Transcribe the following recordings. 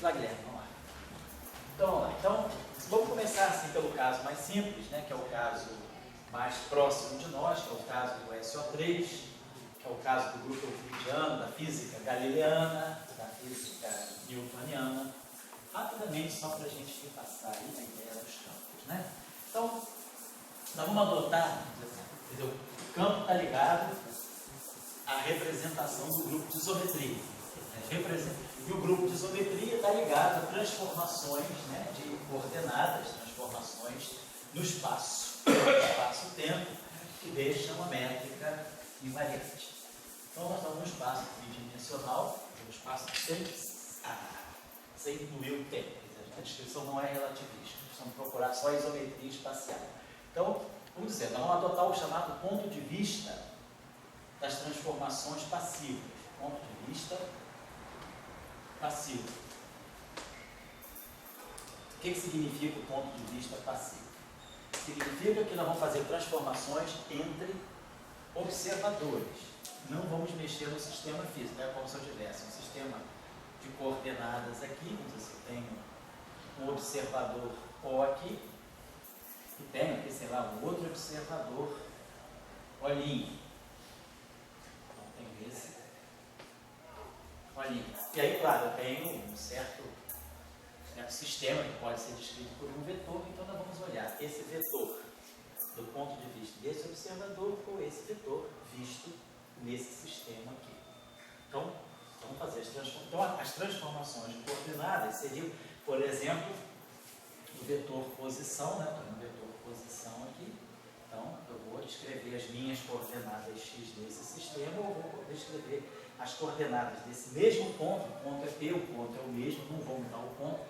lá, Guilherme, vamos lá. Então, vamos lá. Então, vamos começar assim pelo caso mais simples, né, que é o caso mais próximo de nós, que é o caso do SO3, que é o caso do grupo euclidiano, da física galileana, da física newtoniana. Rapidamente, só para a gente repassar aí a ideia dos campos, né? Então, nós vamos adotar, entendeu? O campo está ligado à representação do grupo de isometria. E o grupo de isometria está ligado a transformações, né, de coordenadas, transformações no espaço-tempo, que deixam a métrica invariante. Então, nós estamos no espaço tridimensional, no espaço sem incluir o tempo. A descrição não é relativista, precisamos procurar só a isometria espacial. Então, vamos dizer, nós vamos adotar o chamado ponto de vista das transformações passivas. Ponto de vista passivo. O que significa o ponto de vista passivo? Significa que nós vamos fazer transformações entre observadores. Não vamos mexer no sistema físico. É como se eu tivesse um sistema de coordenadas aqui. Vamos dizer, se eu tenho um observador O aqui, e tenho aqui, sei lá, um outro observador Olinho. Então, tenho esse Olinho. E aí, claro, eu tenho um certo sistema que pode ser descrito por um vetor. Então, nós vamos olhar esse vetor do ponto de vista desse observador ou esse vetor visto nesse sistema aqui. Então, vamos fazer as transformações. Então, as transformações de coordenadas seriam, por exemplo, o vetor posição, né? Tem um vetor posição aqui. Então, eu vou descrever as minhas coordenadas x desse sistema, ou vou descrever as coordenadas desse mesmo ponto. O ponto é P, o ponto é o mesmo, não vou mudar o ponto,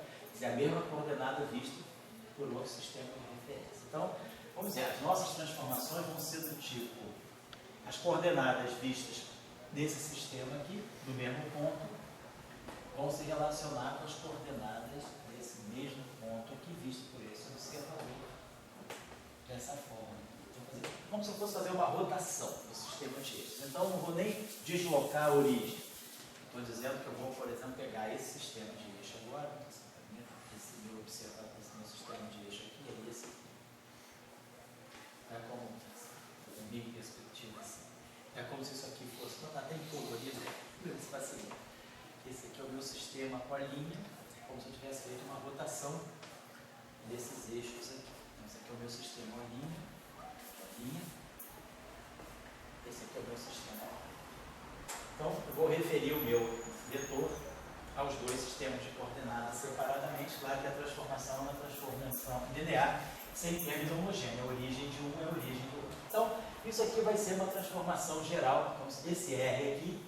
é a mesma coordenada vista por outro sistema de referência. Então, vamos dizer, as nossas transformações vão ser do tipo, as coordenadas vistas nesse sistema aqui, do mesmo ponto, vão se relacionar com as coordenadas desse mesmo ponto aqui, visto por esse observador, dessa forma. Então, como se eu fosse fazer uma rotação do sistema de eixos. Então, não vou nem deslocar a origem. Estou dizendo que eu vou, por exemplo, pegar esse sistema de eixo agora, esse meu observador, esse meu sistema de eixo aqui, é esse aqui. É como a minha perspectiva assim. É como se isso aqui fosse, não dá nem pouco ali, né? Esse aqui é o meu sistema com a linha, como se eu tivesse feito uma rotação desses eixos aqui. Então, esse aqui é o meu sistema com a linha. Esse aqui é o meu sistema. Então, eu vou referir o meu vetor aos dois sistemas de coordenadas separadamente. Claro que a transformação é uma transformação linear, sem termos homogêneo. A origem de um é a origem do outro. Então, isso aqui vai ser uma transformação geral. Então, esse R aqui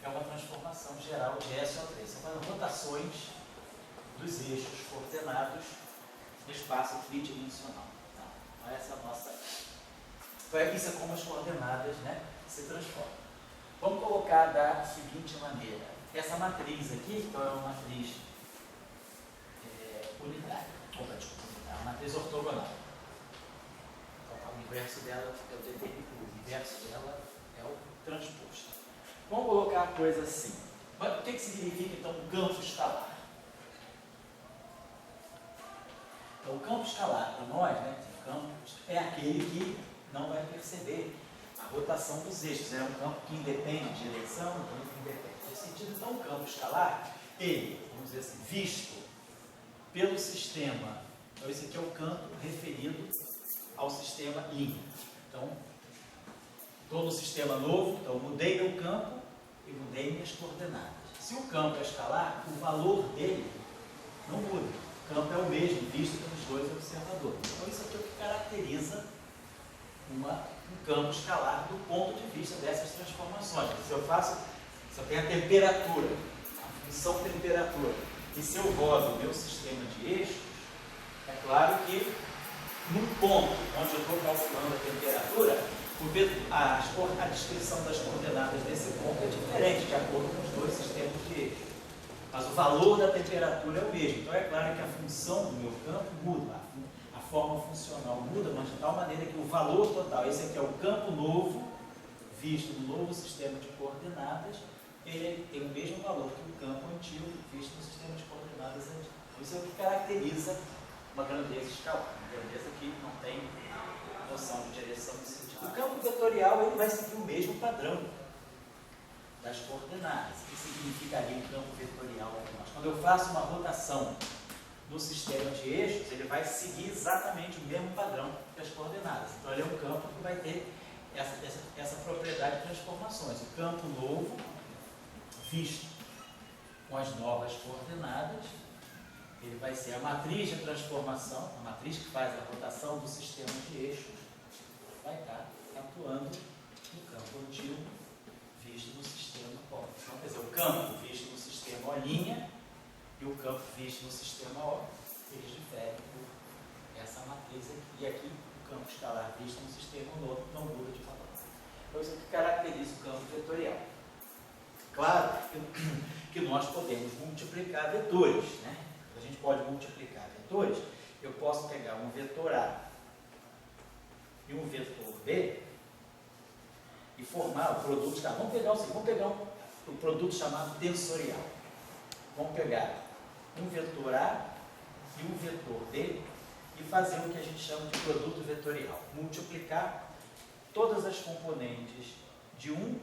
é uma transformação geral de SO3. São rotações dos eixos coordenados no espaço tridimensional. Então, essa é a nossa... Isso é como as coordenadas, né, se transformam. Vamos colocar da seguinte maneira. Essa matriz aqui, então, é uma matriz unitária. É uma matriz ortogonal. O inverso dela é o determinante, o inverso dela é o transposto. Vamos colocar a coisa assim. O que significa, então, um campo escalar? Então, o campo escalar, para nós, né, o campo é aquele que não vai perceber a rotação dos eixos. É um campo que independe de direção, um campo que independe. Nesse sentido, então, o campo escalar, ele, vamos dizer assim, visto pelo sistema. Então, esse aqui é o campo referido ao sistema linha. Então, todo o sistema novo, então mudei meu campo e mudei minhas coordenadas. Se o campo é escalar, o valor dele não muda. O campo é o mesmo, visto pelos dois observadores. Então, isso aqui é o que caracteriza um campo escalar do ponto de vista dessas transformações. Se eu tenho a temperatura, a função temperatura, e se eu rodo o meu sistema de eixos, é claro que num ponto onde eu estou calculando a temperatura, a descrição das coordenadas desse ponto é diferente, de acordo com os dois sistemas de eixo. Mas o valor da temperatura é o mesmo. Então, é claro que a função do meu campo muda, a forma funcional muda, mas de tal maneira que o valor total, esse aqui é o campo novo, visto no novo sistema de coordenadas, ele tem o mesmo valor que o campo antigo, visto no sistema de coordenadas Isso é o que caracteriza uma grandeza escalar, uma grandeza que não tem noção de direção e sentido. O campo vetorial ele vai seguir o mesmo padrão das coordenadas. O que significa ali um campo vetorial? Quando eu faço uma rotação no sistema de eixos, ele vai seguir exatamente o mesmo padrão das coordenadas. Então, ele é um campo que vai ter essa propriedade de transformações. O campo novo, visto com as novas coordenadas, ele vai ser a matriz de transformação, a matriz que faz a rotação do sistema de eixos, vai estar atuando no campo antigo, visto no sistema O. Então, quer dizer, o campo visto no sistema O' e o campo visto no sistema O, eles diferem por essa matriz aqui. E aqui, o campo escalar visto no sistema O não muda de valor. Então, isso é o que caracteriza o campo vetorial. Claro que nós podemos multiplicar vetores, né? A gente pode multiplicar vetores. Eu posso pegar um vetor A e um vetor B e formar o produto. Vamos pegar o produto chamado tensorial. Vamos pegar um vetor A e um vetor B e fazer o que a gente chama de produto vetorial. Multiplicar todas as componentes de um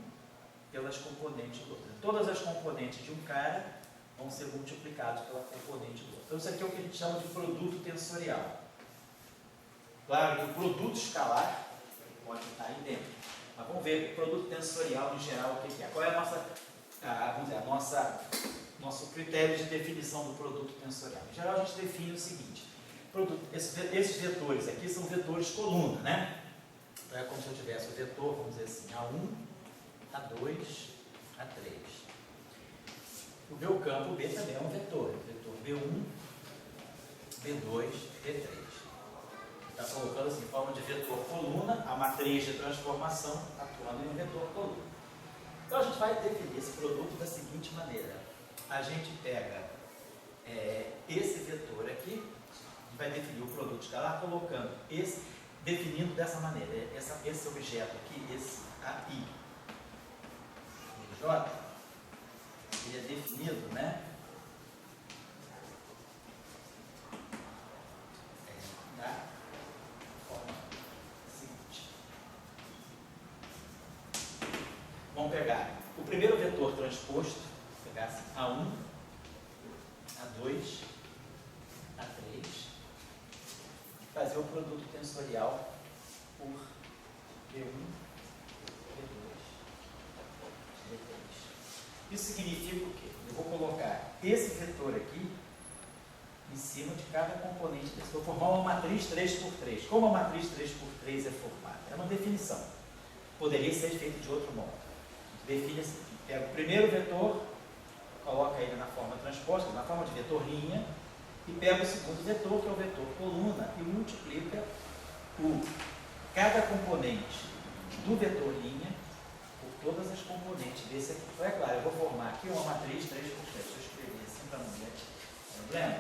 pelas componentes do outro. Todas as componentes de um cara vão ser multiplicadas pela componente do outro. Então, isso aqui é o que a gente chama de produto tensorial. Claro que o produto escalar pode estar aí dentro. Mas vamos ver o produto tensorial em geral, o que é. Qual é nosso critério de definição do produto tensorial? Em geral, a gente define o seguinte. Esses vetores aqui são vetores coluna, né? Então, é como se eu tivesse o vetor, vamos dizer assim, A1, A2, A3. O meu campo B também é um vetor. Vetor B1, B2, B3. Está colocando assim, em forma de vetor coluna, a matriz de transformação atuando em um vetor coluna. Então, a gente vai definir esse produto da seguinte maneira. A gente pega esse vetor aqui, e vai definir o produto escalar colocando definindo dessa maneira, esse objeto aqui, esse AI, J, ele é definido, né? Da forma seguinte. Vamos pegar o primeiro vetor transposto, pegar assim, A1, A2, A3, fazer o produto tensorial por B1, B2, B3. Isso significa o quê? Eu vou colocar esse vetor aqui em cima de cada componente desse. Vou formar uma matriz 3×3. Como a matriz 3×3 é formada? É uma definição. Poderia ser feito de outro modo. Define assim. Pega o primeiro vetor, coloca ele na forma transposta, na forma de vetor linha, e pega o segundo vetor, que é o vetor coluna, e multiplica cada componente do vetor linha por todas as componentes desse aqui. Então, é claro, eu vou formar aqui uma matriz 3×3. Deixa eu escrever assim para não ter problema.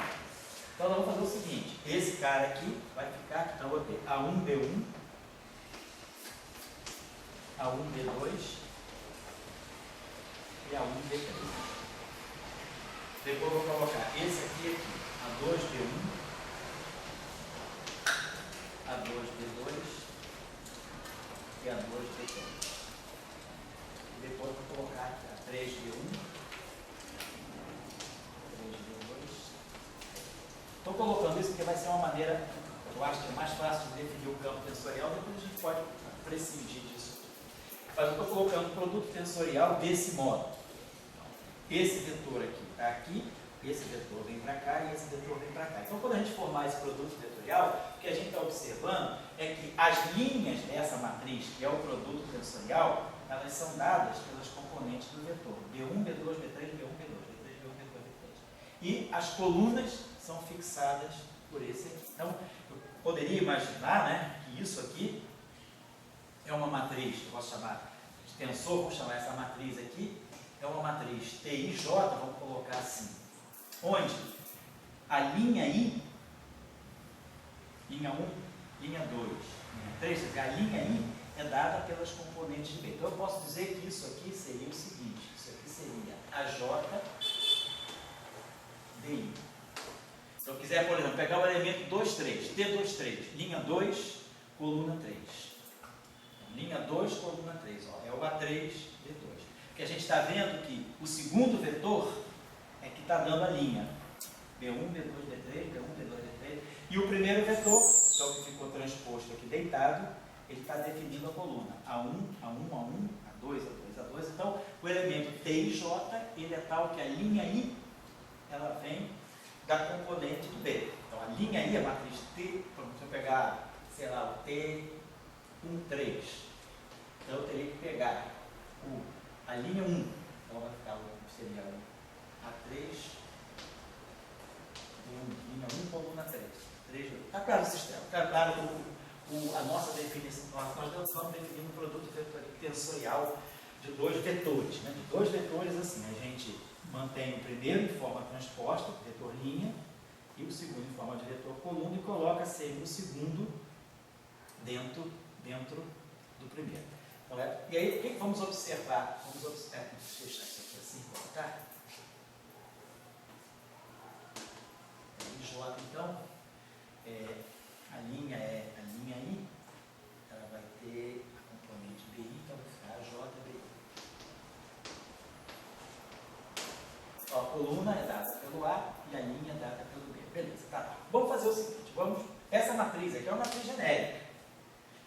Então, nós vamos fazer o seguinte. Esse cara aqui vai ficar, então, eu vou ter A1B1, A1B2 e A1B3. Depois eu vou colocar esse aqui, A2B1, A2B2 e A2B3. E depois eu vou colocar aqui A3B1, 3B2. Estou colocando isso porque vai ser uma maneira, eu acho que é mais fácil de definir o campo tensorial, depois a gente pode prescindir disso. Mas eu estou colocando o produto tensorial desse modo. Esse vetor aqui está aqui, esse vetor vem para cá e esse vetor vem para cá. Então, quando a gente formar esse produto vetorial, o que a gente está observando é que as linhas dessa matriz, que é o produto tensorial, elas são dadas pelas componentes do vetor. B1, B2, B3, B1, B2, B3, B1, B2, B3. E as colunas são fixadas por esse aqui. Então, eu poderia imaginar, né, que isso aqui é uma matriz, eu posso chamar de tensor, vou chamar essa matriz aqui, é uma matriz TIJ, vamos colocar assim, onde a linha I, linha 1, linha 2, linha 3, a linha I é dada pelas componentes de B. Então, eu posso dizer que isso aqui seria o seguinte, isso aqui seria a JDI. Se eu quiser, por exemplo, pegar o elemento 2, 3, T2, 3, linha 2, coluna 3. Linha 2, coluna 3, ó, é o A3, V2. Porque a gente está vendo que o segundo vetor é que está dando a linha. B1, B2, B3, B1, B2, B3. E o primeiro vetor, que é o que ficou transposto aqui deitado, ele está definindo a coluna. A1, A1, A1, A2, A2, A2. Então, o elemento T e J, ele é tal que a linha I, ela vem da componente do B. Então, a linha I, a matriz T, se eu pegar, sei lá, o T1, 3, então eu teria que pegar a linha 1, então vai ficar seria o A3, linha 1, coluna 3. Está claro o sistema? Está claro a nossa definição. Nós estamos definindo um produto tensorial de dois vetores. Né? De dois vetores, assim, a gente mantém o primeiro em forma transposta, vetor linha, e o segundo em forma de vetor coluna, e coloca sempre o segundo dentro do primeiro. Então, e aí, o que vamos observar? Vamos fechar isso aqui assim, colocar. J, então, a linha é a linha I, ela vai ter a componente BI, então vai ficar JBI. Ó, a coluna é dada pelo A e a linha é dada pelo B. Beleza, tá. Vamos fazer o seguinte, essa matriz aqui é uma matriz genérica.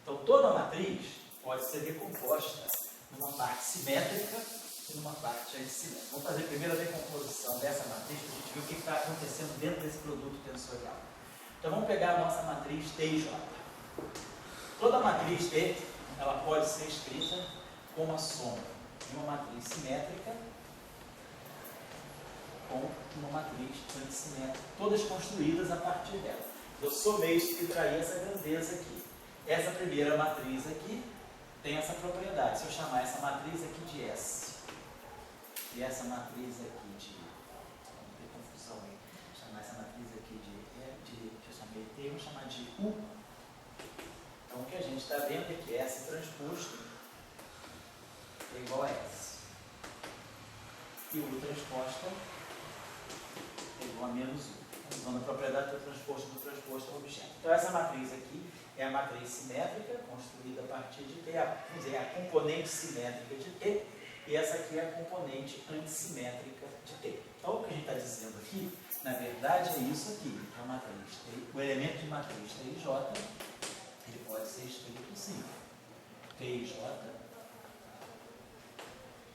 Então, toda matriz pode ser decomposta numa parte simétrica e numa parte antissimétrica. Vamos fazer primeiro a decomposição dessa matriz para a gente ver o que está acontecendo dentro desse produto tensorial. Então, vamos pegar a nossa matriz T e J. Toda matriz T, ela pode ser escrita como a soma de uma matriz simétrica com uma matriz antissimétrica, todas construídas a partir dela. Eu somei e subtraí essa grandeza aqui. Essa primeira matriz aqui tem essa propriedade. Se eu chamar essa matriz aqui de S e essa matriz aqui de... Não tem confusão aí. Vou chamar essa matriz aqui eu chamei T, vou chamar de U. Então o que a gente está vendo é que S transposto é igual a S. E U transposta é igual a menos U. Usando a propriedade do transposto ao objeto. Então essa matriz aqui é a matriz simétrica, construída a partir de T, vamos dizer, a componente simétrica de T, e essa aqui é a componente antissimétrica de T. Então o que a gente está dizendo aqui, na verdade, é isso aqui, a matriz T, o elemento de matriz T e J, ele pode ser escrito assim, T e J,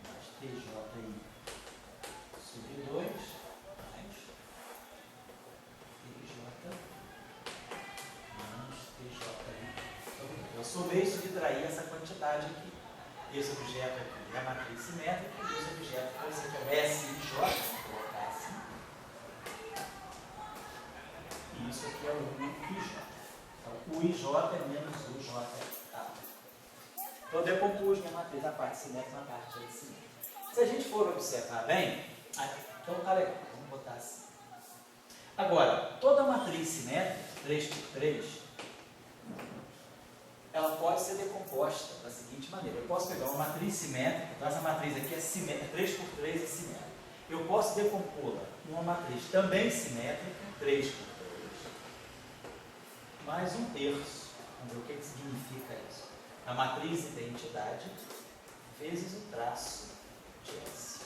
mais TJI sobre 2, eu somei e subtraí essa quantidade aqui. Esse objeto aqui é a matriz simétrica, e esse objeto pode ser que é S e J, vou colocar assim. E isso aqui é o U e J. Então, U e J é menos U, J é A. Então, eu decompus minha matriz, a parte simétrica na parte antissimétrica. Se a gente for observar bem, então tá legal, vamos botar assim. Agora, toda matriz simétrica, 3 por 3, ela pode ser decomposta da seguinte maneira. Eu posso pegar uma matriz simétrica, então essa matriz aqui é simétrica, 3 por 3 é simétrica. Eu posso decompô-la em uma matriz também simétrica, 3 por 3, mais 1/3. Vamos ver o que significa isso. A matriz identidade vezes o traço de S.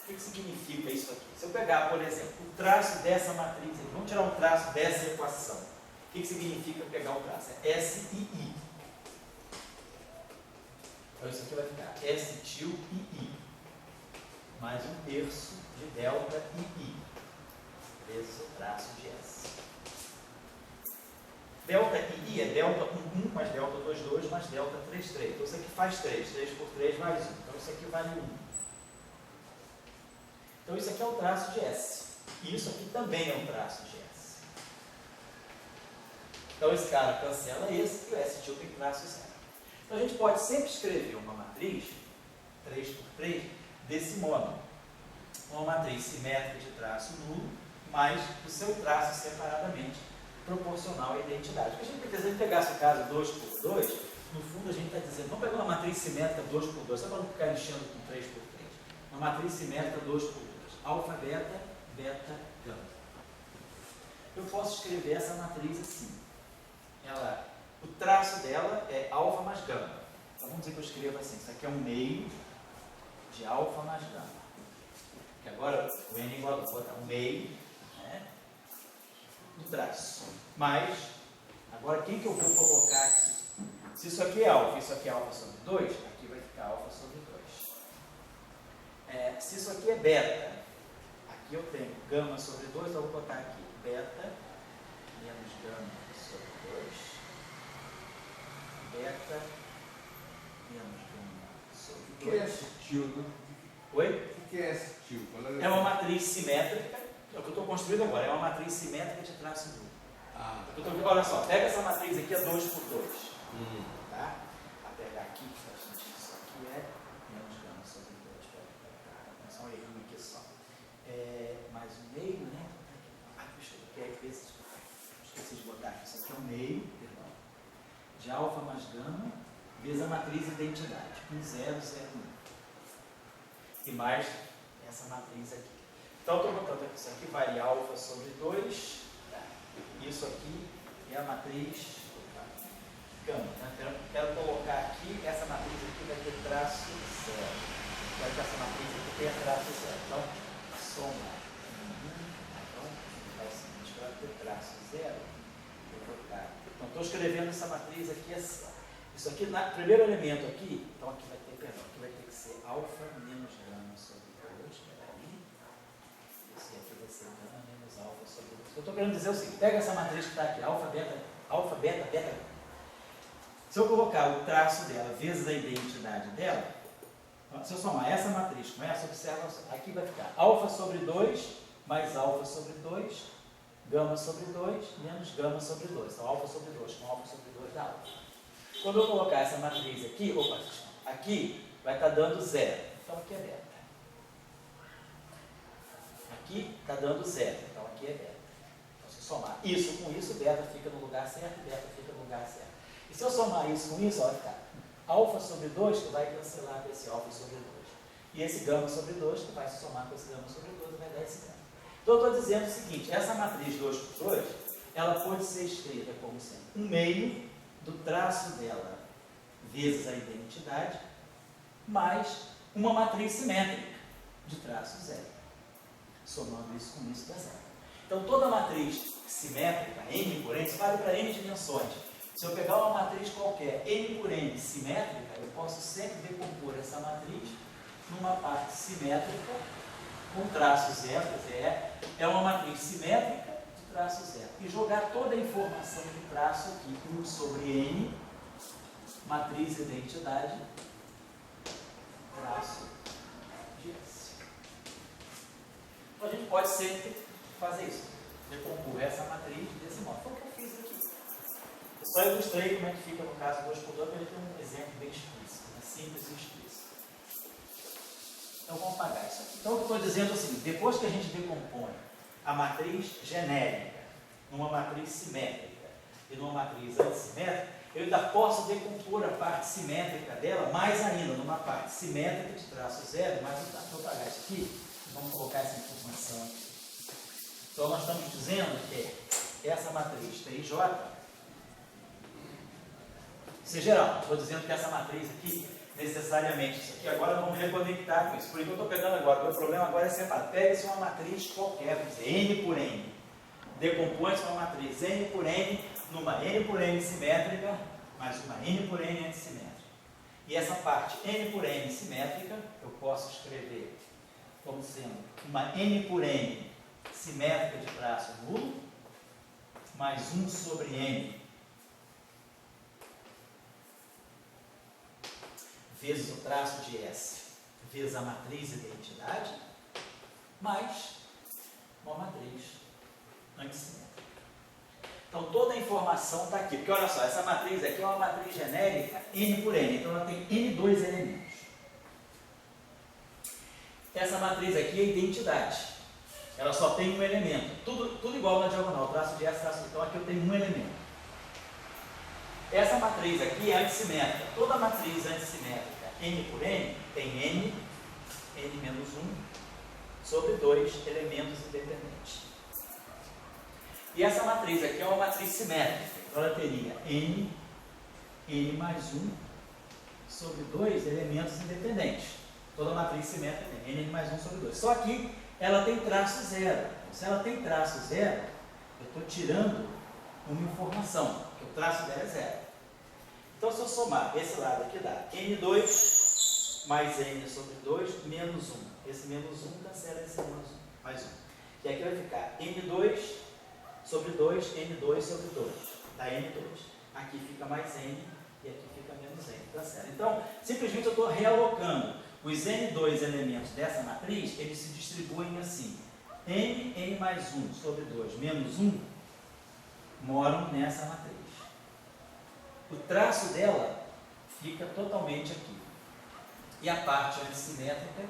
O que significa isso aqui? Se eu pegar, por exemplo, o traço dessa matriz aqui, vamos tirar um traço dessa equação. O que significa pegar o traço? É S e I. Então isso aqui vai ficar S til e I, mais 1/3 de delta e I, vezes o traço de S. Delta e I é delta 1, 1 mais delta 2, 2, mais delta 3, 3. Então isso aqui faz 3, 3 por 3 mais 1. Então isso aqui vale 1. Então isso aqui é o traço de S. E isso aqui também é um traço de S. Então esse cara cancela esse e o S til tem traço 0. Então a gente pode sempre escrever uma matriz, 3 por 3, desse modo. Uma matriz simétrica de traço nulo, mais o seu traço separadamente, proporcional à identidade. Porque a gente, se a gente pegasse o caso 2 por 2, no fundo a gente está dizendo, vamos pegar uma matriz simétrica 2 por 2, só para não ficar enchendo com 3 por 3. Uma matriz simétrica 2 por 2. Alfa, beta, beta, gama. eu posso escrever essa matriz assim. O traço dela é alfa mais gama. Então vamos dizer que eu escrevo assim, isso aqui é um meio de alfa mais gama. Que agora o n igual a, vou botar um meio, né, do traço. Mas, agora quem que eu vou colocar aqui? Se isso aqui é alfa e isso aqui é alfa sobre 2, aqui vai ficar alfa sobre 2. Se isso aqui é beta, aqui eu tenho gama sobre 2, então eu vou botar aqui beta menos gama sobre 2. Beta menos gama sobre 2. O que é esse tio? Oi? O que é esse tio? É uma matriz simétrica, é o que eu estou construindo agora, é uma matriz simétrica de traço duplo. Olha só, pega essa matriz aqui, é 2 por 2. Tá? Vou pegar aqui, isso aqui é menos gama sobre 2. É só um errinho aqui só. Mais um meio, né? Esqueci de botar aqui. Isso aqui é um meio, perdão, de alfa mais gama, vezes a matriz identidade. 1, 0, 0, 1. E mais essa matriz aqui. Então, estou botando aqui, isso aqui vale alfa sobre 2. Tá? Isso aqui é a matriz gama. Né? Quero colocar aqui, essa matriz aqui vai ter traço 0. Quero que essa matriz aqui tenha traço 0. Então, soma 1. Então, é o seguinte, para ter traço 0, eu vou botar. Então, estou escrevendo essa matriz aqui assim. Isso aqui, no primeiro elemento aqui, então aqui vai ter, perdão, aqui vai ter que ser alfa menos gama sobre 2. Peraí. Esse aqui vai ser gama menos alfa sobre 2. O que eu estou querendo dizer é o seguinte, pega essa matriz que está aqui, alfa, beta, beta. Se eu colocar o traço dela vezes a identidade dela, se eu somar essa matriz com essa, observa, aqui vai ficar alfa sobre 2 mais alfa sobre 2, gama sobre 2 menos gama sobre 2. Então, alfa sobre 2 com alfa sobre 2 dá alfa. Quando eu colocar essa matriz aqui, aqui vai estar dando 0. Então, aqui é beta. Aqui está dando 0. Então, aqui é beta. Então, se eu somar isso com isso, beta fica no lugar certo, beta fica no lugar certo. E se eu somar isso com isso, olha, cara, alfa sobre 2, tu vai cancelar com esse alfa sobre 2. E esse gama sobre 2, tu vai se somar com esse gama sobre 2 e vai dar esse gama. Então, eu estou dizendo o seguinte, essa matriz 2 por 2, ela pode ser escrita como sendo um meio do traço dela vezes a identidade, mais uma matriz simétrica de traço 0. Somando isso com isso dá 0. Então, toda matriz simétrica, n por n, isso vale para n dimensões. Se eu pegar uma matriz qualquer, n por n simétrica, eu posso sempre decompor essa matriz numa parte simétrica com traço 0, quer dizer, é uma matriz simétrica de traço 0. E jogar toda a informação do traço aqui, 1 sobre n, matriz identidade, traço de S. Então, a gente pode sempre fazer isso, decompor essa matriz desse modo. Foi o que eu fiz aqui. Eu só ilustrei como é que fica no caso 2 por 2, para ele ter um exemplo bem explícito, simples e explícito. Então vamos pagar isso aqui. Então o que eu estou dizendo é o seguinte, depois que a gente decompõe a matriz genérica numa matriz simétrica e numa matriz antissimétrica, eu ainda posso decompor a parte simétrica dela mais ainda, numa parte simétrica de traço 0, mais o traço. Vou pagar isso aqui, vamos colocar essa informação aqui. Então nós estamos dizendo que essa matriz TIJ, isso é geral, estou dizendo que essa matriz aqui, necessariamente, isso aqui agora vamos reconectar com isso. Por isso eu estou pegando agora, o meu problema agora é separar. Pega-se uma matriz qualquer, vamos dizer, n por n. Decompõe-se uma matriz n por n, numa n por n simétrica, mais uma n por n antissimétrica. E essa parte n por n simétrica, eu posso escrever como sendo uma n por n simétrica de traço nulo, mais 1 sobre n vezes o traço de S, vezes a matriz identidade, mais uma matriz antissimétrica. Então, toda a informação está aqui. Porque, olha só, essa matriz aqui é uma matriz genérica n por n. Então, ela tem n2 elementos. Essa matriz aqui é identidade. Ela só tem um elemento. Tudo igual na diagonal. Traço de S, traço de... Então, aqui eu tenho um elemento. Essa matriz aqui é antissimétrica. Toda matriz antissimétrica n por n tem n menos 1 sobre 2 elementos independentes. E essa matriz aqui é uma matriz simétrica. Então ela teria n mais 1 sobre 2 elementos independentes. Toda matriz simétrica tem n mais 1 sobre 2. Só que ela tem traço zero. Se ela tem traço zero, eu estou tirando uma informação, porque o traço dela é zero. Então, se eu somar esse lado aqui, dá n2 mais n sobre 2 menos 1. Esse menos 1 cancela esse menos 1, mais 1. E aqui vai ficar n2 sobre 2, n2 sobre 2. Dá n2. Aqui fica mais n e aqui fica menos n. Tá certo? Então, simplesmente eu estou realocando. Os n2 elementos dessa matriz, eles se distribuem assim. n mais 1 sobre 2 menos 1 moram nessa matriz. O traço dela fica totalmente aqui. E a parte antissimétrica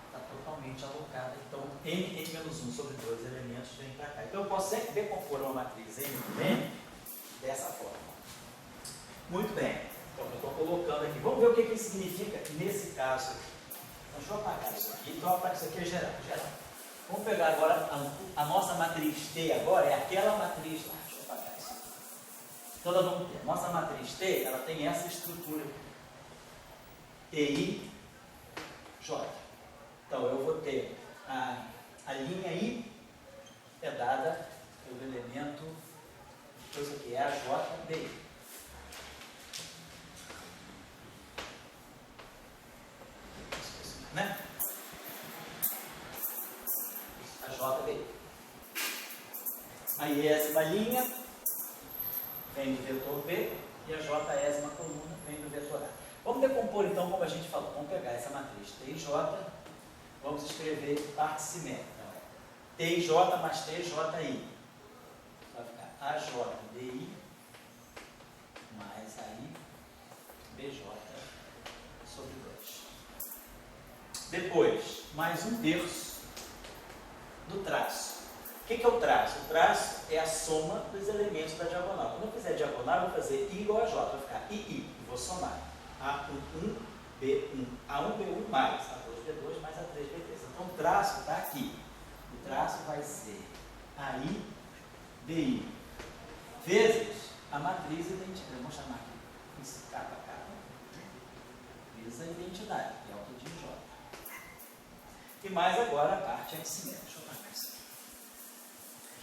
está totalmente alocada. Então, n menos 1 sobre 2 elementos vem para cá. Então, eu posso sempre decompor uma matriz n por n dessa forma. Muito bem. Então, eu estou colocando aqui. Vamos ver o que isso significa nesse caso aqui. Então, deixa eu apagar isso aqui. Então, isso aqui é geral. Vamos pegar agora a nossa matriz T agora, é aquela matriz lá. Deixa eu apagar isso aqui. Então, nós vamos ter. Nossa matriz T, ela tem essa estrutura aqui. TI, J. Então, eu vou ter a linha I é dada pelo elemento, isso aqui é a JB. Né? A JB. A iésima linha vem do vetor B e a Jésima coluna vem do vetor A. Vamos decompor então, como a gente falou. Vamos pegar essa matriz TJ, vamos escrever parte simétrica. TJ mais TJI. Vai ficar AJDI mais AI BJ sobre 2. Depois, mais 1/3 do traço. O que é o traço? O traço é a soma dos elementos da diagonal. Quando eu fizer diagonal, eu vou fazer I igual a J. Vai ficar II. E vou somar. A1, B1. A1, B1 mais A2, B2 mais A3, B3. Então, o traço está aqui. O traço vai ser AI, BI, vezes a matriz identidade. Vamos chamar aqui isso capa. Vezes a identidade, que é o de J. E mais agora a parte antissimétrica. Deixa eu apagar isso aqui.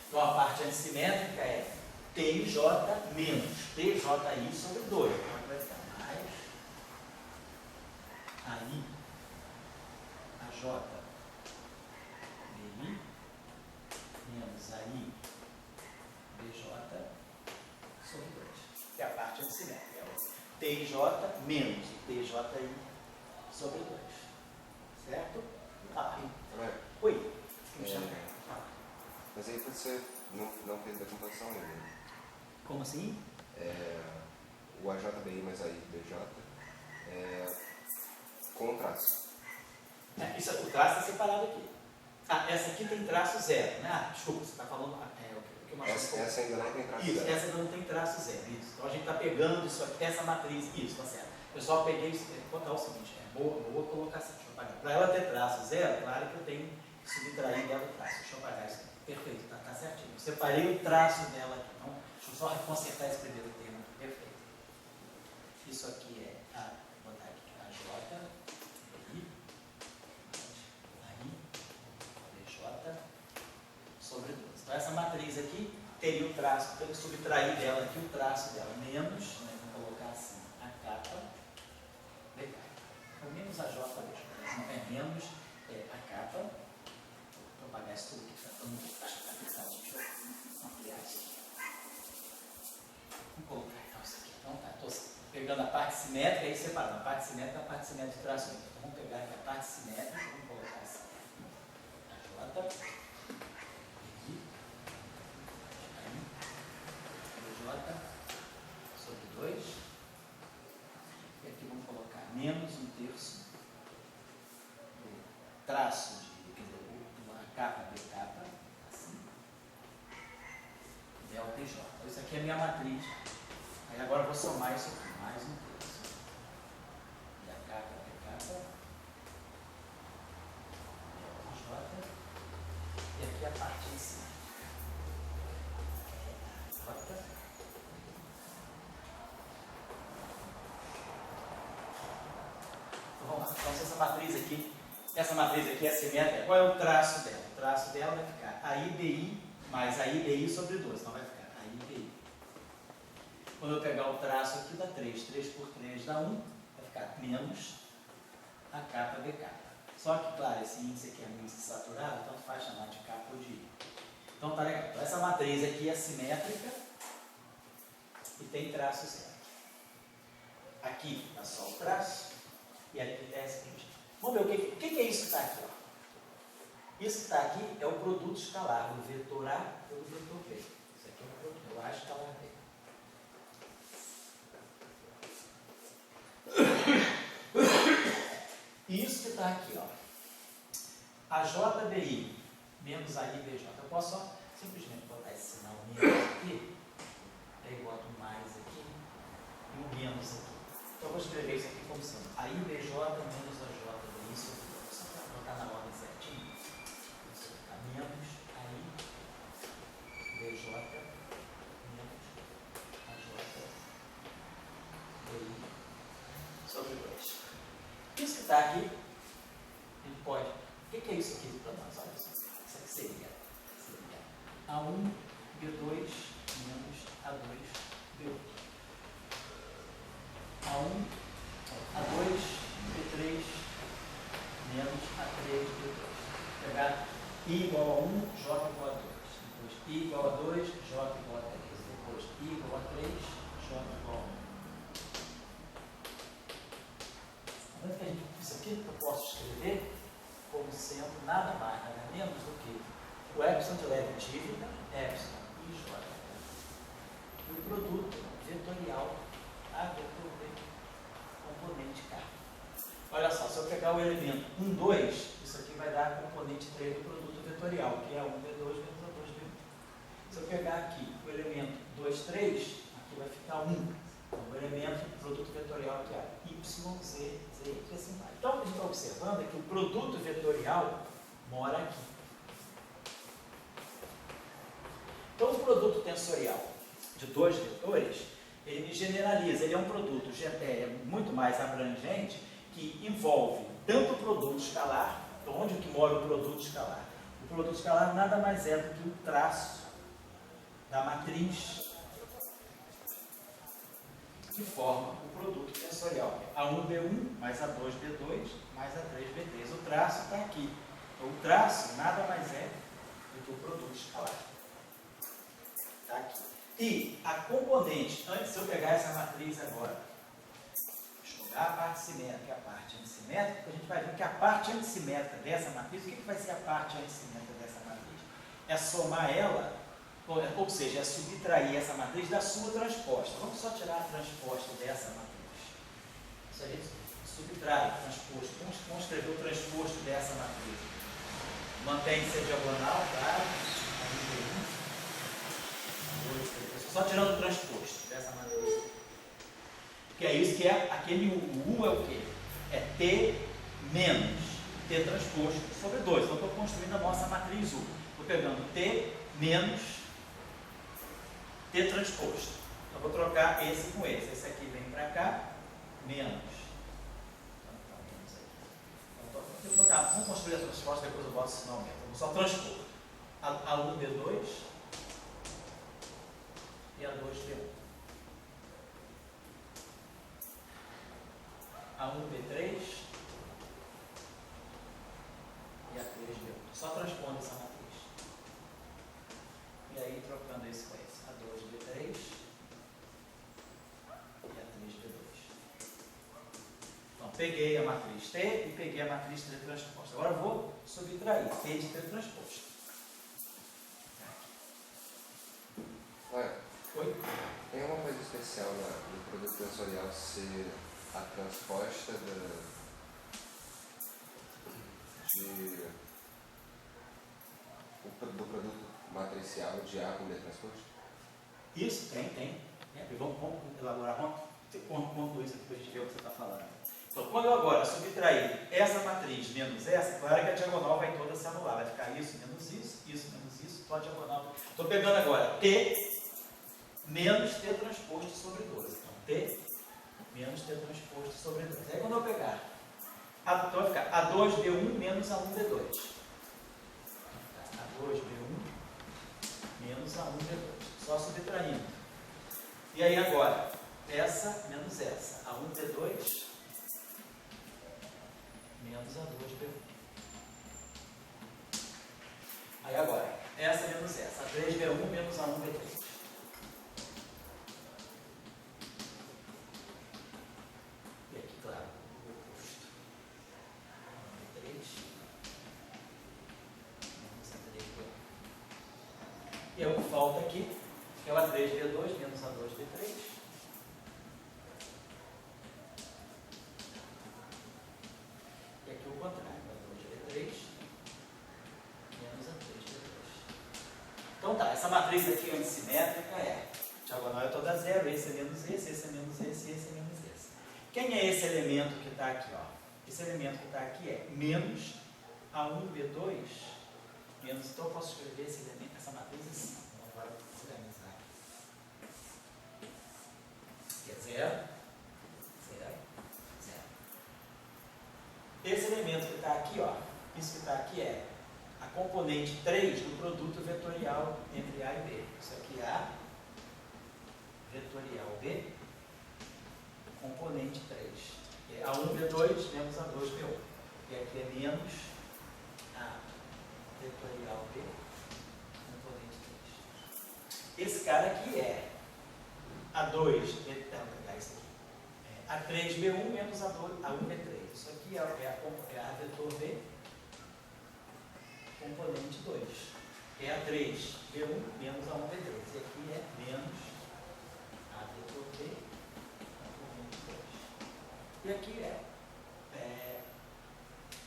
Então, a parte antissimétrica é TJ menos TJI sobre 2. Então, vai ficar mais AI, AJ, BI, menos AI, BJ sobre 2. Que é a parte antissimétrica. É o TJ menos TJI sobre 2. Certo? Oi. Mas aí você não fez decomposição ainda. Como assim? O AJBI mais a IBJ com o traço. O traço está separado aqui. Essa aqui tem traço zero, né? Desculpa, você está falando. Essa ainda não tem traço isso, zero. Essa não tem traço zero. Isso. Então a gente está pegando isso aqui, essa matriz. Isso, tá certo. Eu só peguei isso. Vou contar o seguinte: boa colocação. Deixa eu apagar. Para ela ter traço zero, claro que eu tenho que subtrair dela o traço. Deixa eu apagar isso aqui. Perfeito, tá certinho. Eu separei o traço dela aqui. Então, deixa eu só consertar esse primeiro termo. Perfeito. Isso aqui é vou botar aqui a J, I, BJ sobre 2. Então, essa matriz aqui teria o traço, tenho que subtrair dela aqui o traço dela, menos, né, vou colocar assim, a capa, BK. Então, menos a J, não é menos a capa. Vou apagar isso tudo aqui, tá? Deixa eu ampliar isso aqui. Vamos colocar então isso aqui. Então tá, estou pegando a parte simétrica e separando a parte simétrica da parte simétrica de traço. Então vamos pegar aqui a parte simétrica, vamos colocar assim. A J, I, BJ sobre 2. E aqui vamos colocar menos 1/3 do traço de capa, BK, assim, delta e J. Então, isso aqui é a minha matriz. Aí agora eu vou somar isso aqui, mais 1/3. E a capa, BK, delta e J. E aqui a parte em cima. matriz aqui é simétrica, qual é o traço dela? O traço dela vai ficar AIBI mais AIBI sobre 2, então vai ficar AIBI. Quando eu pegar o traço aqui dá 3, 3 por 3 dá 1, vai ficar menos a capa BK. Só que, claro, esse índice aqui é um índice saturado, então faz chamar de capa ou de I. Então tá legal. Então, essa matriz aqui é simétrica e tem traço zero. Aqui dá só o traço e aqui é esse aqui. Vamos ver o que é isso que está aqui. Ó. Isso que está aqui é o produto escalar, do vetor A pelo vetor B. Isso aqui é o vetor A escalar B. Isso que está aqui, ó. A JBI menos a IBJ. Eu posso só simplesmente botar esse sinal menos aqui, aí boto um mais aqui e um menos aqui. Então eu vou escrever isso aqui como sendo a IBJ menos a JBI sobre 2. Só para botar na ordem certinho. Isso vai ficar menos a IBJ menos a JBI sobre 2. Isso que está aqui, a gente pode. O que é isso aqui para nós? Olha só. Isso aqui seria A1, B2 menos A2, B8. A1, A2, B3 menos A3, B2. Pegar I igual a 1, J igual a 2. Depois I igual a 2, J igual a 3. Depois I igual a 3, J igual a 1. Isso aqui que eu posso escrever como sendo nada mais, nada menos do que o epsilon de leve típica, epsilon IJ, e o produto vetorial A vetor B, componente K. Olha só, se eu pegar o elemento 1, 2, isso aqui vai dar a componente 3 do produto vetorial, que é 1, B2 menos A2, B1. Se eu pegar aqui o elemento 2, 3, aqui vai ficar 1. O elemento do produto vetorial que é Y, Z, Z e assim vai. Então, o que a gente está observando é que o produto vetorial mora aqui. Então, o produto tensorial de dois vetores, ele generaliza, ele é um produto muito mais abrangente, que envolve tanto o produto escalar, onde que mora o produto escalar? O produto escalar nada mais é do que o traço da matriz que forma o produto tensorial. A1B1 mais A2B2 mais A3B3. O traço está aqui. Então, o traço nada mais é do que o produto escalar. Está aqui. E a componente, antes de eu pegar essa matriz agora, jogar a parte simétrica e a parte antissimétrica, a gente vai ver que a parte antissimétrica dessa matriz, o que vai ser a parte antissimétrica dessa matriz? É somar ela, ou seja, é subtrair essa matriz da sua transposta. Vamos só tirar a transposta dessa matriz. Isso a gente subtrai o transposto. Vamos escrever o transposto dessa matriz. Mantém-se a diagonal, claro. Só tirando o transposto dessa matriz. Que é isso que é aquele U é o quê? É T menos T transposto sobre 2. Então, estou construindo a nossa matriz U. Estou pegando T menos T transposto. Então, vou trocar esse com esse. Esse aqui vem para cá, menos. Vamos construir a transposta, depois eu boto o sinal mesmo. Vamos só transpor. A1, B2 e A2, B1. A1, B3 e A3, B1. Só transpondo essa matriz. E aí, trocando esse com esse. A2, B3 e A3, B2. Então, peguei a matriz T e peguei a matriz T transposta. Agora eu vou subtrair T de T transposto. Ué, Oi? tem alguma coisa especial no produto tensorial ser a transposta do produto matricial de A com B transposto? Isso, tem. Vamos elaborar, vamos concluir isso aqui para a gente ver o que você está falando. Então, quando eu agora subtrair essa matriz menos essa, claro que a diagonal vai toda se anular. Vai ficar isso menos isso, só a diagonal. Estou pegando agora T menos T transposto sobre 12. Então, T menos T transposto sobre 2. Aí, quando eu pegar Então vai ficar A2B1 menos A1B2. A2B1 menos A1B2. Só subtraindo. E aí agora, essa menos essa. A1B2 menos A2B1. Aí agora, essa menos essa. A3B1 menos A1B3. E aqui, claro, o oposto. A1B3 menos A3B1. E é o que falta aqui, que é o A3B2 menos A2B3. E aqui o contrário, A2B3 menos A3B2. Então tá, essa matriz aqui antissimétrica é diagonal é toda zero, esse é menos esse é menos esse é menos esse. Quem é esse elemento que está aqui? Ó? Esse elemento que está aqui é menos A1B2 menos, então eu posso escrever esse elemento, essa matriz assim. Então agora eu vou organizar. Que é 0, 0, 0. Esse elemento que está aqui, ó, isso que está aqui é a componente 3 do produto vetorial entre A e B. Isso aqui é A, vetorial B, componente 3. É A1B2 menos A2B1. E aqui é menos A, vetorial B, componente 3. Esse cara aqui é A2, vou pegar isso aqui. A3B1 menos A1B3. Isso aqui é a vetor B, componente 2. É A3B1 menos A1B3. E aqui é menos A vetor B, componente 2. E aqui é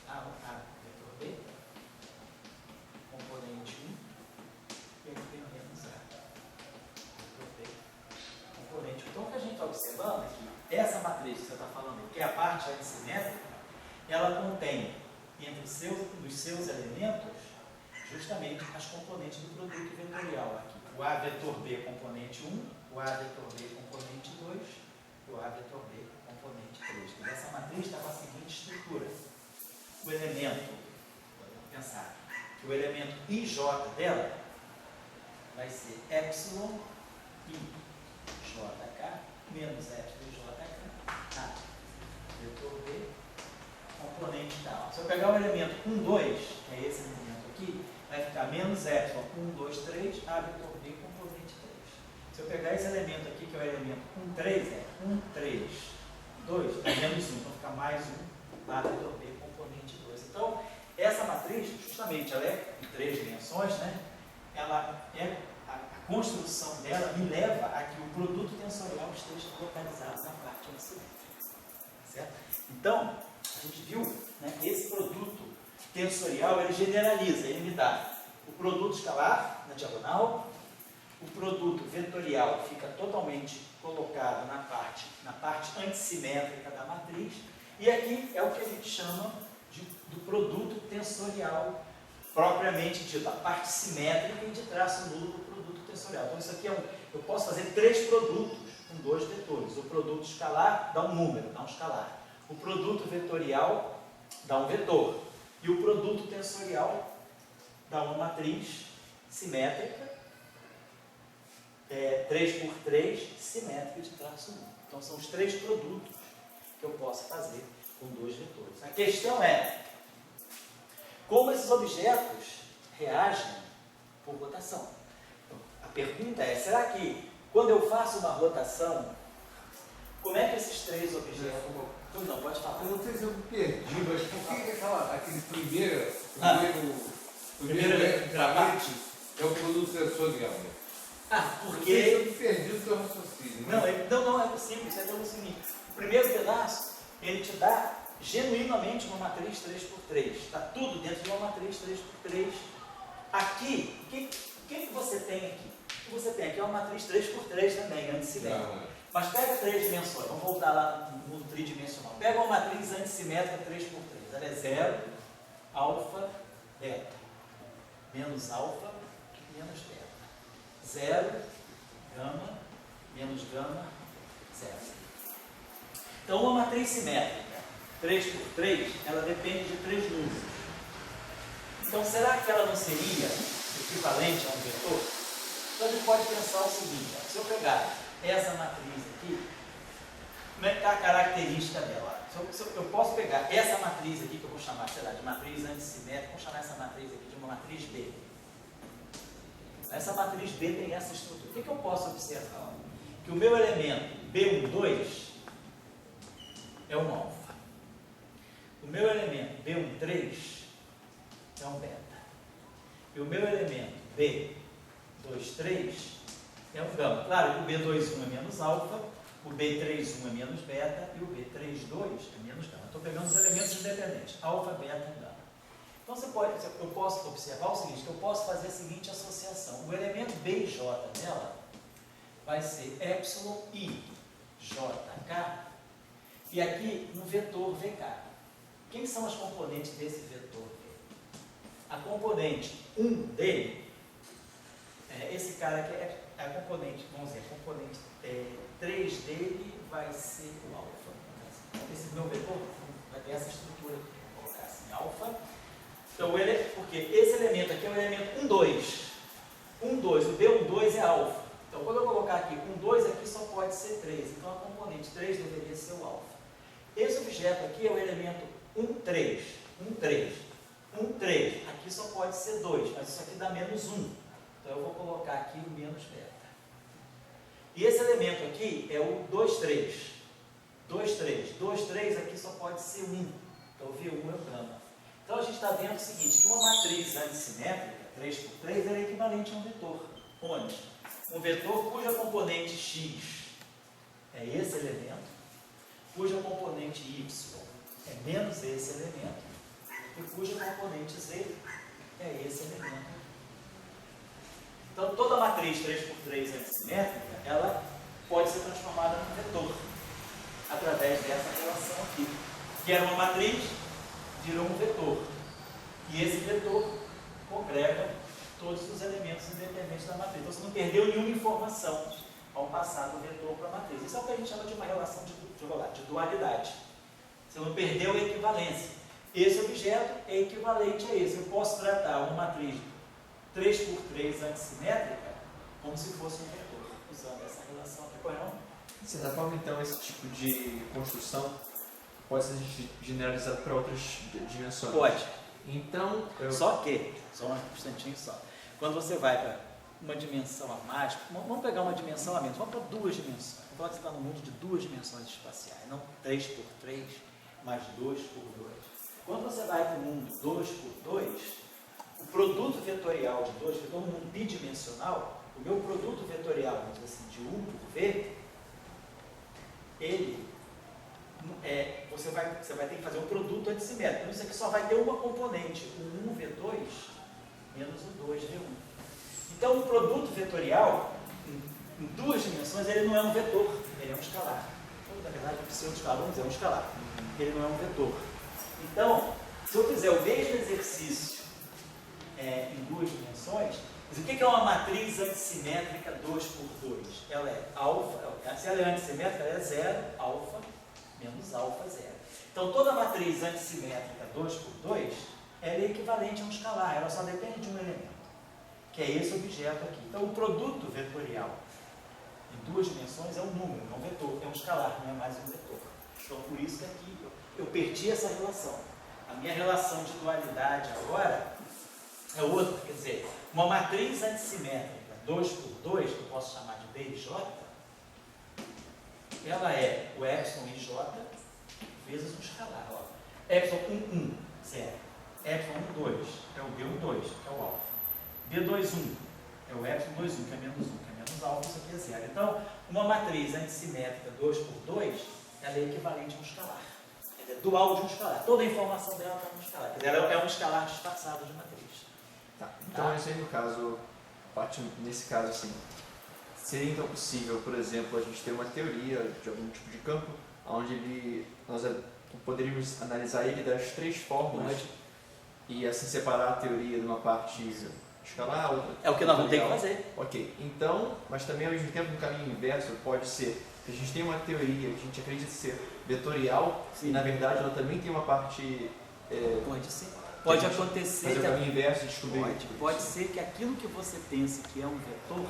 A vetor B, componente 1. E aqui é menos A vetor B, componente 1. Então, o que a gente está observando é que essa matriz que você está falando, que é a parte antissimétrica, ela contém entre os seus elementos justamente as componentes do produto vetorial aqui. O A vetor B componente 1, o A vetor B componente 2 e o A vetor B componente 3. E essa matriz está com a seguinte estrutura. O elemento, vamos pensar, que o elemento IJ dela vai ser epsilon I JK menos epsilon JK A vetor B componente tal. Se eu pegar o elemento 1, 2, que é esse elemento aqui, vai ficar menos epsilon 1, 2, 3, A vetor B componente 3. Se eu pegar esse elemento aqui, que é o elemento 1, 3, é 1, 3, 2, é menos 1, então fica mais 1, A vetor B componente 2. Então, essa matriz, justamente, ela é em 3 dimensões, né? Ela é, a construção dela me leva a que o produto tensorial esteja localizado na parte assimétrica. Certo? Então, a gente viu, né, esse produto tensorial, ele generaliza, ele me dá o produto escalar na diagonal, o produto vetorial fica totalmente colocado na parte antissimétrica da matriz, e aqui é o que a gente chama do produto tensorial propriamente dito, a parte simétrica e de traço nulo do produto tensorial. Então isso aqui eu posso fazer 3 produtos com 2 vetores. O produto escalar dá um número, dá um escalar. O produto vetorial dá um vetor. E o produto tensorial dá uma matriz simétrica, 3 por 3, simétrica de traço nulo. Então são os 3 produtos que eu posso fazer com 2 vetores. A questão é como esses objetos reagem por rotação. Então, a pergunta é, será que quando eu faço uma rotação, como é que esses 3 objetos... Não, pode falar. Eu não sei se eu me perdi, mas por que aquele primeiro parente é o produto tensorial? Porque... Eu me perdi o seu raciocínio. Não, é simples, é pelo seguinte. O primeiro pedaço, ele te dá genuinamente uma matriz 3x3. Está tudo dentro de uma matriz 3x3. Aqui, o que você tem aqui? O que você tem aqui é uma matriz 3x3 também, antissimétrica. Mas pega 3 dimensões, vamos voltar lá no tridimensional. Pega uma matriz antissimétrica 3x3. Ela é 0, alfa, beta. Menos alfa, menos beta. 0, gama, menos gama, 0. Então, uma matriz simétrica 3 por 3, ela depende de 3 números. Então, será que ela não seria equivalente a um vetor? Então, a gente pode pensar o seguinte, ó, se eu pegar essa matriz aqui, como é que está a característica dela? Eu posso pegar essa matriz aqui, que eu vou chamar, sei lá, de matriz antissimétrica, vou chamar essa matriz aqui de uma matriz B. Essa matriz B tem essa estrutura. O que eu posso observar? Que o meu elemento B12 é um alfa. O meu elemento B13 é um beta. E o meu elemento B23 é um gama. Claro que o B21 é menos alfa, o B31 é menos beta e o B32 é menos gama. Estou pegando os elementos independentes, alfa, beta e gama. Então eu posso observar o seguinte, que eu posso fazer a seguinte associação. O elemento B e J dela vai ser epsilon I JK e aqui um vetor VK. Quem são as componentes desse vetor V? A componente 1 dele, esse cara aqui é a componente, vamos dizer, a componente 3 dele vai ser o alfa. Esse meu vetor vai ter essa estrutura aqui, vou colocar assim, alfa. Então, porque esse elemento aqui é o elemento 1, 2. 1, 2, o B12 é alfa. Então, quando eu colocar aqui 1, 2, aqui só pode ser 3. Então, a componente 3 deveria ser o alfa. Esse objeto aqui é o elemento 1, 3. 1, 3. 1, 3. Aqui só pode ser 2, mas isso aqui dá menos 1. Então, eu vou colocar aqui o menos beta. E esse elemento aqui é o 2, 3. 2, 3. 2, 3 aqui só pode ser 1. Então, V1 é o gama. Então, a gente está vendo o seguinte, que uma matriz antissimétrica, 3 por 3, é equivalente a um vetor. Onde? Um vetor cuja componente x é esse elemento, cuja componente y é menos esse elemento, e cuja componente z é esse elemento. Então, toda matriz 3 por 3 antissimétrica, ela pode ser transformada num vetor, através dessa relação aqui, que era uma matriz, virou um vetor. E esse vetor congrega todos os elementos independentes da matriz. Então, você não perdeu nenhuma informação ao passar do vetor para a matriz. Isso é o que a gente chama de uma relação de dualidade. Você não perdeu a equivalência. Esse objeto é equivalente a esse. Eu posso tratar uma matriz 3 por 3 antissimétrica como se fosse um vetor, usando essa relação aqui. Qual é o nome? De certa forma, então, esse tipo de construção pode ser generalizado para outras dimensões? Pode. Então, Só um instantinho só. Quando você vai para uma dimensão a mais, vamos pegar uma dimensão a menos, vamos para 2 dimensões. Vamos falar que você está no mundo de 2 dimensões espaciais, não 3 por 3, mais 2 por 2. Quando você vai para o mundo 2 por 2, o produto vetorial de 2, que estou no mundo bidimensional, o meu produto vetorial, vamos dizer assim, de U por V, ele você vai ter que fazer um produto antissimétrico. Então, isso aqui só vai ter uma componente, o 1V2 menos o 2V1. Então, o produto vetorial, em 2 dimensões, ele não é um vetor, ele é um escalar. Então, na verdade, o pseudo-escalar, vamos dizer, é um escalar. Ele não é um vetor. Então, se eu fizer o mesmo exercício em 2 dimensões, mas o que é uma matriz antissimétrica 2 por 2? Ela é alfa, se ela é antissimétrica, ela é 0, alfa, menos alfa, 0. Então, toda matriz antissimétrica 2 por 2, ela é equivalente a um escalar, ela só depende de um elemento, que é esse objeto aqui. Então, o produto vetorial em 2 dimensões é um número, é um vetor, é um escalar, não é mais um vetor. Então, por isso que aqui eu perdi essa relação. A minha relação de dualidade agora é outra, quer dizer, uma matriz antissimétrica 2 por 2, que eu posso chamar de B e J, ela é o epsilon IJ vezes um escalar. Ó. Epsilon 1, 0. Epsilon 2 é o B12, que é o alfa. B21 é o epsilon 21, que é menos 1, que é menos alfa, isso aqui é 0. Então, uma matriz antissimétrica 2 por 2, ela é equivalente a um escalar. Ela é dual de um escalar. Toda a informação dela está no escalar. Quer dizer, ela é um escalar disfarçado de matriz. Tá. Então, isso aí no caso, nesse caso assim, seria então possível, por exemplo, a gente ter uma teoria de algum tipo de campo, onde nós poderíamos analisar ele das 3 fórmulas e assim separar a teoria de uma parte escalar, outra É o que nós vamos ter que vetorial. fazer. Ok, então, mas também ao mesmo tempo no caminho inverso pode ser que a gente tem uma teoria que a gente acredita ser vetorial Sim. e na verdade ela também tem uma parte Pode ser. Pode acontecer fazer o que caminho inverso e descobrir. pode ser que aquilo que você pensa que é um vetor,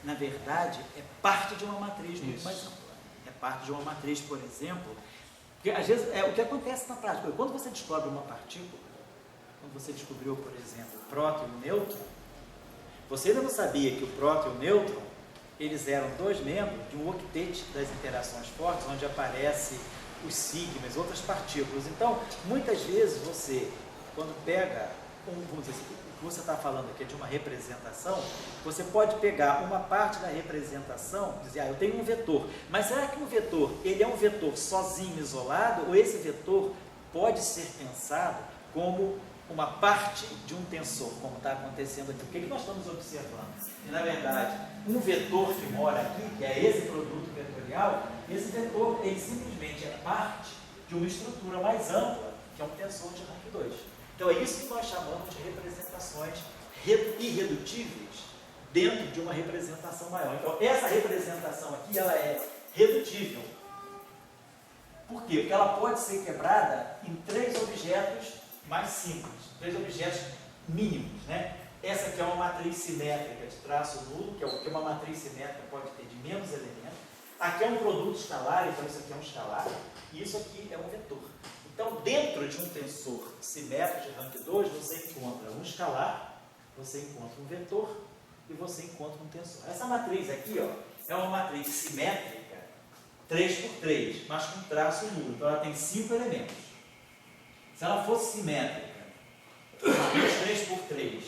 na verdade, é parte de uma matriz muito Isso. mais ampla. É parte de uma matriz, por exemplo, que às vezes é o que acontece na prática. Quando você descobre uma partícula, quando você descobriu, por exemplo, o próton e o nêutron, você ainda não sabia que o próton e o nêutron, eles eram dois membros de um octete das interações fortes, onde aparece os sigmas, outras partículas. Então, muitas vezes você, quando pega, vamos dizer assim, o que você está falando aqui é de uma representação, você pode pegar uma parte da representação e dizer, eu tenho um vetor, mas será que o vetor, ele é um vetor sozinho, isolado, ou esse vetor pode ser pensado como uma parte de um tensor, como está acontecendo aqui? O que nós estamos observando? E, na verdade, um vetor que mora aqui, que é esse produto vetorial, esse vetor, ele simplesmente é parte de uma estrutura mais ampla, que é um tensor de rank 2. Então, é isso que nós chamamos de representações irredutíveis dentro de uma representação maior. Então, essa representação aqui, ela é redutível. Por quê? Porque ela pode ser quebrada em 3 objetos mais simples, 3 objetos mínimos, né? Essa aqui é uma matriz simétrica de traço nulo, que é uma matriz simétrica pode ter de menos elementos. Aqui é um produto escalar, então isso aqui é um escalar, e isso aqui é um vetor. Então, dentro de um tensor simétrico de rank 2, você encontra um escalar, você encontra um vetor e você encontra um tensor. Essa matriz aqui, ó, é uma matriz simétrica 3 por 3, mas com traço nulo. Então, ela tem 5 elementos. Se ela fosse simétrica, 3 por 3,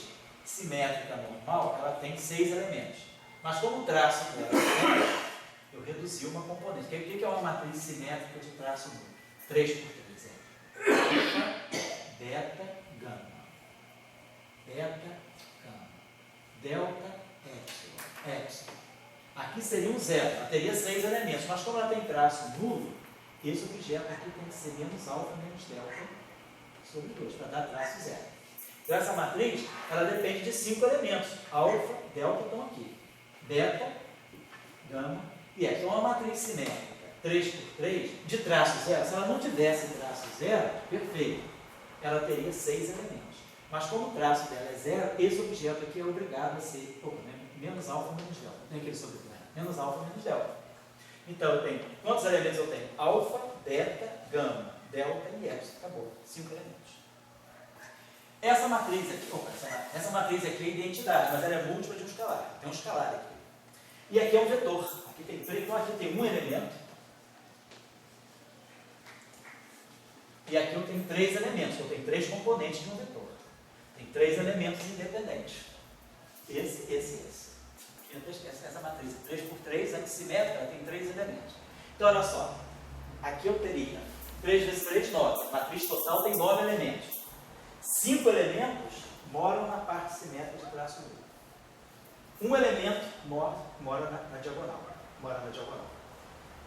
simétrica normal, ela tem 6 elementos. Mas como o traço dela é simétrico, eu reduzi uma componente. O que é uma matriz simétrica de traço nulo? 3 por 3 é alfa, beta, gama. Beta, gama. Delta, epsilon. Aqui seria um zero, ela teria 6 elementos, mas como ela tem traço nulo, esse objeto aqui tem que ser menos alfa menos delta sobre 2, para dar traço zero. Então essa matriz, ela depende de 5 elementos. Alfa, delta estão aqui. Beta, gama e epsilon. Então é uma matriz simétrica 3 por 3 de traço zero. Se ela não tivesse traço zero, perfeito. Ela teria 6 elementos. Mas como o traço dela é zero, esse objeto aqui é obrigado a ser menos alfa menos delta. Tem aquele sobretudo, menos alfa menos delta. Então eu tenho, quantos elementos eu tenho? Alfa, beta, gama, delta e epsilon. Acabou, 5 elementos. Essa matriz aqui é identidade, mas ela é múltipla de um escalar. Tem um escalar aqui. E aqui é um vetor. Então aqui tem um elemento. E aqui eu tenho 3 elementos. Eu tenho 3 componentes de um vetor. Tem 3 elementos independentes. Esse. Essa matriz 3 por 3, antissimétrica, ela tem 3 elementos. Então olha só. Aqui eu teria 3 vezes 3, 9. A matriz total tem 9 elementos. 5 elementos moram na parte simétrica de traço nulo. Um elemento mora na diagonal.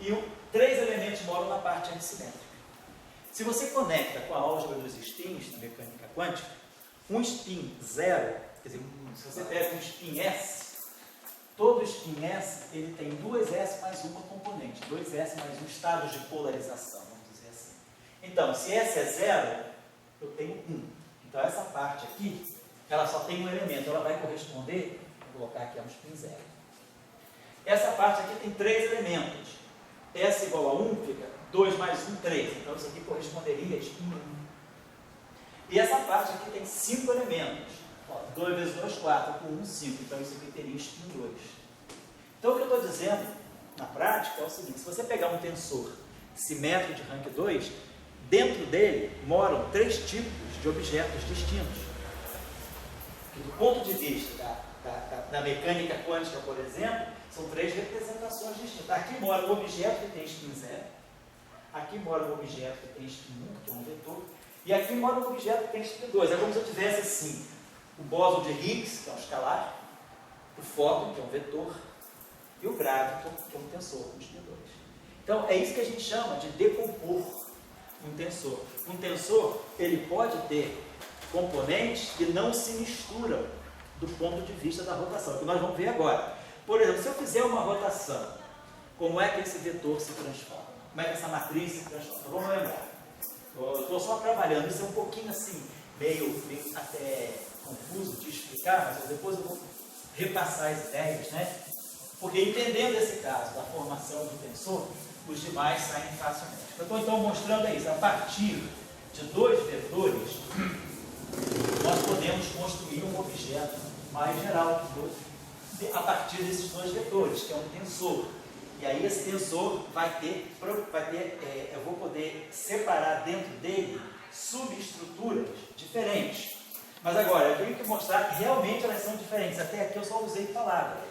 E 3 elementos moram na parte antissimétrica. Se você conecta com a álgebra dos spins na mecânica quântica, um spin 0, quer dizer, se você pega um spin S, todo spin S ele tem 2S mais uma componente, 2S mais um estado de polarização, vamos dizer assim. Então, se S é 0, eu tenho 1. Então, essa parte aqui, ela só tem um elemento, ela vai corresponder, vou colocar aqui, a um spin 0. Essa parte aqui tem 3 elementos. S igual a 1, fica 2 mais 1, 3. Então, isso aqui corresponderia a spin 1. E essa parte aqui tem 5 elementos. 2 vezes 2, 4, com 1, 5. Então, isso aqui teria spin 2. Então, o que eu estou dizendo, na prática, é o seguinte. Se você pegar um tensor simétrico de rank 2, dentro dele moram 3 tipos de objetos distintos. Que, do ponto de vista da mecânica quântica, por exemplo, são 3 representações distintas. Aqui mora um objeto que tem spin 0, aqui mora um objeto que tem spin 1, que é um vetor, e aqui mora um objeto que tem spin 2. É como se eu tivesse assim, o bóson de Higgs, que é um escalar, o fóton, que é um vetor, e o gráviton, que é um tensor, com spin 2. Então, é isso que a gente chama de decompor um tensor. Um tensor, ele pode ter componentes que não se misturam do ponto de vista da rotação, que nós vamos ver agora. Por exemplo, se eu fizer uma rotação, como é que esse vetor se transforma? Como é que essa matriz se transforma? Então, vamos lembrar. Eu estou só trabalhando, isso é um pouquinho assim, meio até confuso de explicar, mas depois eu vou repassar as ideias, né? Porque entendendo esse caso da formação do tensor, os demais saem facilmente. Eu estou então mostrando isso. A partir de dois vetores, nós podemos construir um objeto mais geral a partir desses dois vetores, que é um tensor. E aí esse tensor vai ter eu vou poder separar dentro dele subestruturas diferentes. Mas agora, eu tenho que mostrar que realmente elas são diferentes. Até aqui eu só usei palavras.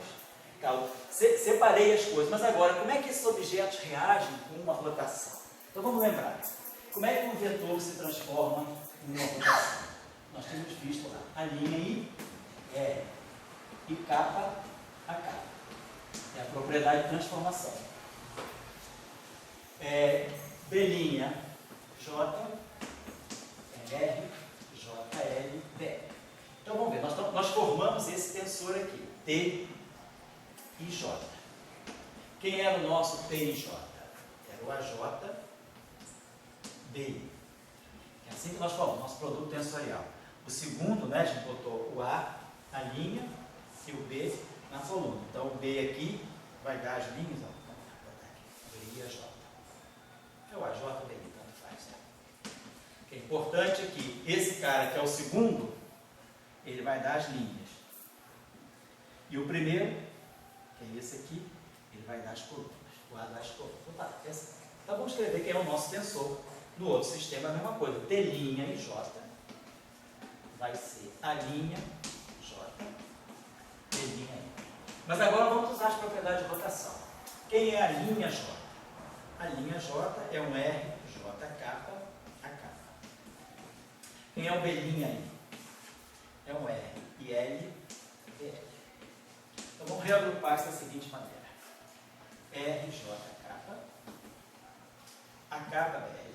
Então, separei as coisas. Mas agora, como é que esses objetos reagem com uma rotação? Então vamos lembrar. Como é que um vetor se transforma em uma rotação? Nós temos visto lá a linha I, e capa a capa. É a propriedade de transformação. B' J, R, J, L, P. Então vamos ver, nós formamos esse tensor aqui, T e J. Quem era o nosso T e J? Era o AJ, B. É assim que nós formamos, nosso produto tensorial. O segundo, né, a gente botou o A, a linha, e o B na coluna. Então o B aqui vai dar as linhas, ó, B e AJ. É o AJ, B, tanto faz, né? O que é importante é que esse cara que é o segundo, ele vai dar as linhas. E o primeiro, que é esse aqui, ele vai dar as colunas. O A dá as colunas. Então vamos escrever que é o nosso tensor. No outro sistema é a mesma coisa. T' e J vai ser a linha J, T' I. Mas agora vamos usar as propriedades de rotação. Quem é a linha J? A linha J é um R, J, capa, a capa. Quem é o B' é um R e L, BL. Então vamos reagrupar isso da seguinte maneira. R, J, capa, a capa BL,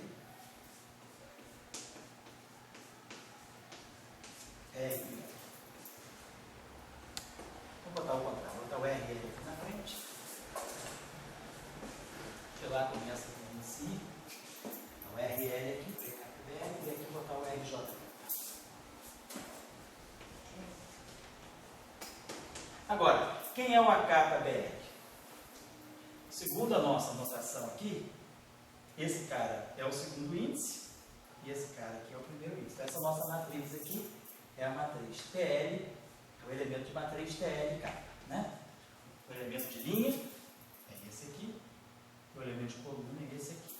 R, L. Vou botar o contrário, vou botar o R aqui na frente. Que lá começa com o si. Então, RL aqui, PKBR, e aqui botar o RJ. Agora, quem é o AKBR? Segundo a nossa notação aqui, esse cara é o segundo índice e esse cara aqui é o primeiro índice. Então, essa nossa matriz aqui é a matriz TL, o elemento de matriz TLK, né? O elemento de linha é esse aqui, o elemento de coluna é esse aqui.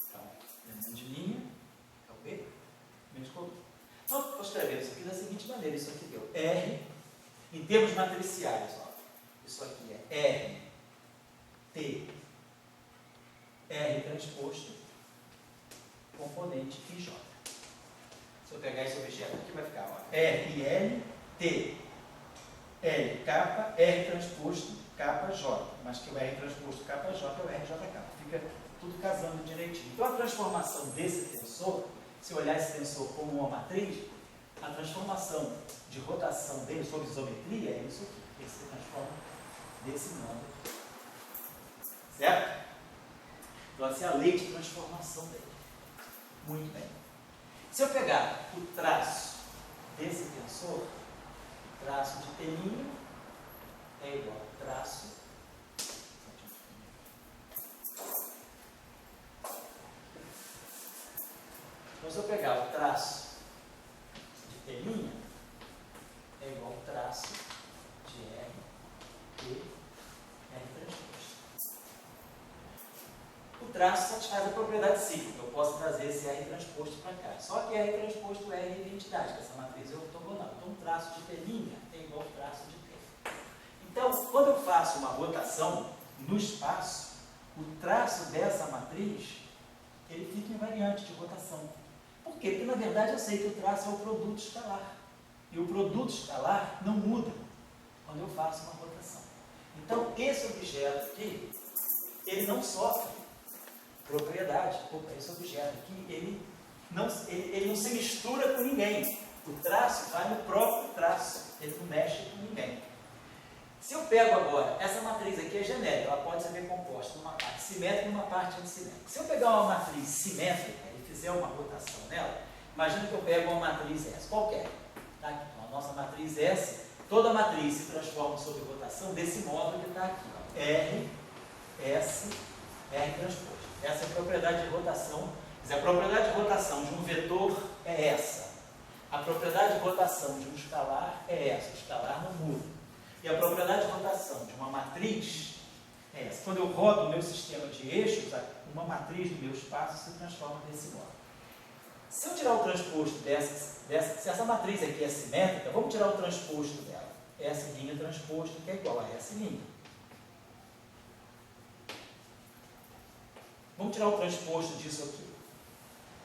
Então, o elemento de linha é o B, o elemento de coluna. Então, vou escrever isso aqui da seguinte maneira, isso aqui deu R, em termos matriciais, ó, isso aqui é R, T, R transposto, componente IJ. Se eu pegar esse objeto aqui, vai ficar, ó, R, L, T, L, capa, R transposto, capa, J. Mas que o R transposto, capa, J é o RJ capa. Fica tudo casando direitinho. Então, a transformação desse tensor, se eu olhar esse tensor como uma matriz, a transformação de rotação dele sobre isometria é isso aqui. Ele se transforma desse modo. Certo? Então, essa é a lei de transformação dele. Muito bem. Se eu pegar o traço desse tensor, traço de T' é igual ao traço então, se eu pegar o traço de T' é igual ao traço de R, T, R transposto. O traço satisfaz a propriedade cíclica. Eu posso trazer esse R transposto para cá. Só que R transposto é identidade, que essa matriz é ortogonal. Então, o traço de T' é igual ao traço de T. Então, quando eu faço uma rotação no espaço, o traço dessa matriz, ele fica invariante de rotação. Por quê? Porque, na verdade, eu sei que o traço é o produto escalar. E o produto escalar não muda quando eu faço uma rotação. Então, esse objeto aqui, ele não sofre propriedade. Esse objeto aqui, ele não se mistura com ninguém. O traço vai no próprio traço, ele não mexe com ninguém. Se eu pego agora, essa matriz aqui é genérica, ela pode ser decomposta numa parte simétrica e numa parte antissimétrica. Se eu pegar uma matriz simétrica e fizer uma rotação nela, imagina que eu pego uma matriz S, qualquer. Tá? Então, a nossa matriz S, toda matriz se transforma sob rotação desse modo que está aqui. Ó. R, S, R transposto. Essa é a propriedade de rotação. A propriedade de rotação de um vetor é essa. A propriedade de rotação de um escalar é essa. O escalar não muda. E a propriedade de rotação de uma matriz é essa. Quando eu rodo o meu sistema de eixos, uma matriz do meu espaço se transforma desse modo. Se eu tirar o transposto se essa matriz aqui é simétrica, vamos tirar o transposto dela. Essa linha transposto que é igual a essa linha. Vamos tirar o transposto disso aqui.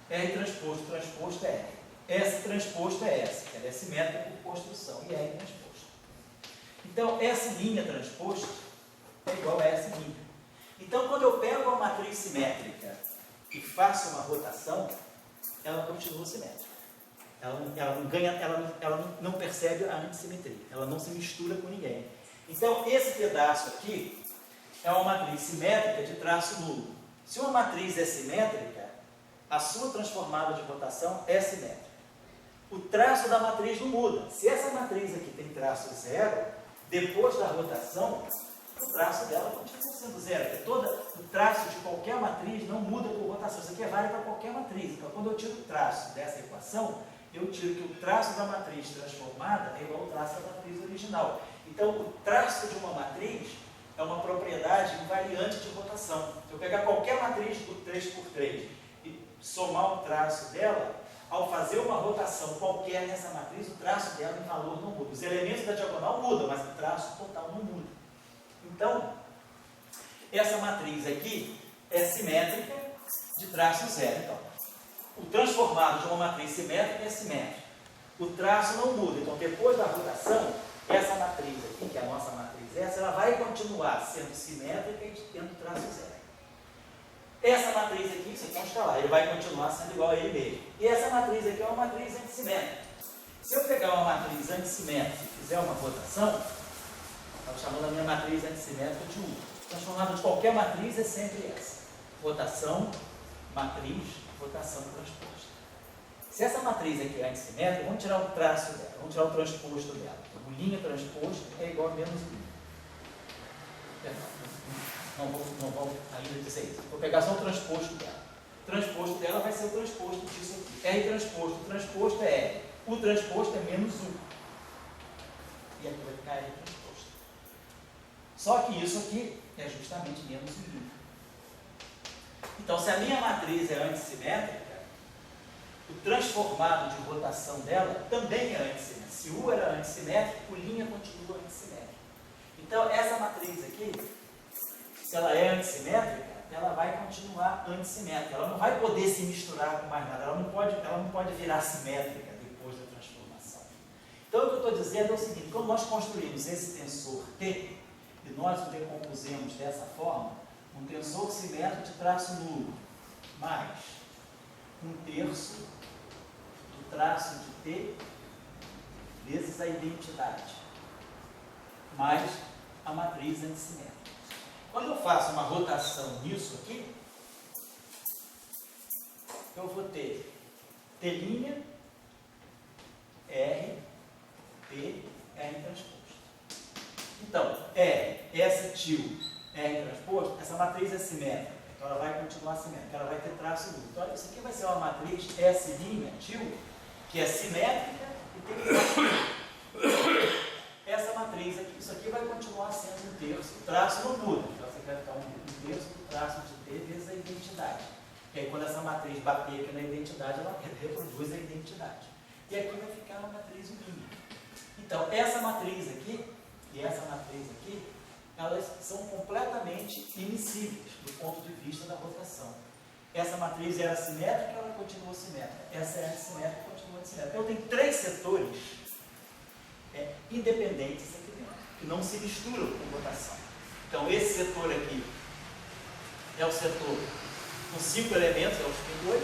R transposto é R. S transposto é S, que ela é simétrica por construção, e R transposto. Então, essa linha transposto é igual a essa linha. Então, quando eu pego uma matriz simétrica e faço uma rotação, ela continua simétrica. Ela não percebe a antissimetria, ela não se mistura com ninguém. Então, esse pedaço aqui é uma matriz simétrica de traço nulo. Se uma matriz é simétrica, a sua transformada de rotação é simétrica. O traço da matriz não muda. Se essa matriz aqui tem traço zero, depois da rotação, o traço dela continua sendo zero. Porque o traço de qualquer matriz não muda por rotação. Isso aqui vale para qualquer matriz. Então, quando eu tiro o traço dessa equação, eu tiro que o traço da matriz transformada é igual ao traço da matriz original. Então, o traço de uma matriz é uma propriedade invariante de rotação. Se eu pegar qualquer matriz do 3×3 e somar o traço dela, ao fazer uma rotação qualquer nessa matriz, o traço dela em valor não muda. Os elementos da diagonal mudam, mas o traço total não muda. Então, essa matriz aqui é simétrica de traço zero. Então, o transformado de uma matriz simétrica é simétrico. O traço não muda. Então, depois da rotação, essa matriz aqui, que é a nossa matriz S, ela vai continuar sendo simétrica e tendo traço zero. Essa matriz aqui, isso aqui é um escalar, ele vai continuar sendo igual a ele mesmo. E essa matriz aqui é uma matriz antissimétrica. Se eu pegar uma matriz antissimétrica e fizer uma rotação, estamos chamando a minha matriz antissimétrica de U. Transformada de qualquer matriz é sempre essa. Rotação, matriz, rotação transposta. Se essa matriz aqui é antissimétrica, vamos tirar o traço dela, vamos tirar o transposto dela. Então, o linha transposto é igual a menos U. Não vou ainda dizer isso. Vou pegar só o transposto dela. O transposto dela vai ser o transposto disso aqui. R transposto. O transposto é R. O transposto é menos U. E aqui vai ficar R transposto. Só que isso aqui é justamente menos U. Então, se a minha matriz é antissimétrica, o transformado de rotação dela também é antissimétrico. Se U era antissimétrico, o linha continua antissimétrico. Então, essa matriz aqui, se ela é antissimétrica, ela vai continuar antissimétrica. Ela não vai poder se misturar com mais nada. Ela não pode virar simétrica depois da transformação. Então, o que eu estou dizendo é o seguinte: quando nós construímos esse tensor T, e nós o decompusemos dessa forma, um tensor simétrico de traço nulo, mais 1/3 do traço de T, vezes a identidade, mais a matriz antissimétrica. Quando eu faço uma rotação nisso aqui, eu vou ter T', R, T, R transposto. Então, R, essa tio, R transposto, essa matriz é simétrica. Então, ela vai continuar simétrica, ela vai ter traço nulo. Então, isso aqui vai ser uma matriz S', tio, que é simétrica e tem traço nulo. Essa matriz aqui, isso aqui vai continuar sendo 1/3, o traço não muda. Então, você vai ficar 1/3 do traço de T vezes a identidade. E aí, quando essa matriz bater aqui na identidade, ela reproduz a identidade. E aqui vai ficar uma matriz unínime. Então, essa matriz aqui e essa matriz aqui, elas são completamente imissíveis do ponto de vista da rotação. Essa matriz era simétrica, ela continua simétrica. Essa é antissimétrica, continua antissimétrica. Eu tenho 3 setores independentes aqui dentro, que não se misturam com rotação. Então, esse setor aqui é o setor com 5 elementos, é o spin 2.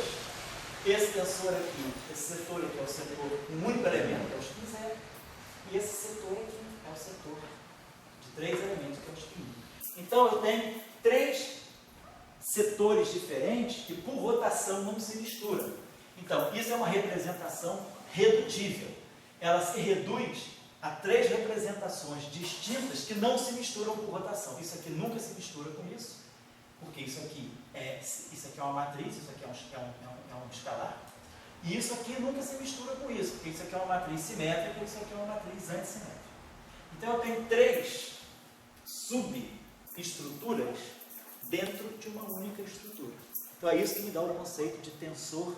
esse tensor aqui, esse setor aqui é o setor, um único elemento, que é o spin 0, e esse setor aqui é o setor de 3 elementos, que é o spin 1. Então, eu tenho 3 setores diferentes que, por rotação, não se misturam. Então, isso é uma representação redutível. Ela se reduz a 3 representações distintas que não se misturam por rotação. Isso aqui nunca se mistura com isso, porque isso aqui é uma matriz, isso aqui é um escalar, e isso aqui nunca se mistura com isso, porque isso aqui é uma matriz simétrica e isso aqui é uma matriz antissimétrica. Então eu tenho 3 subestruturas dentro de uma única estrutura. Então é isso que me dá o conceito de tensor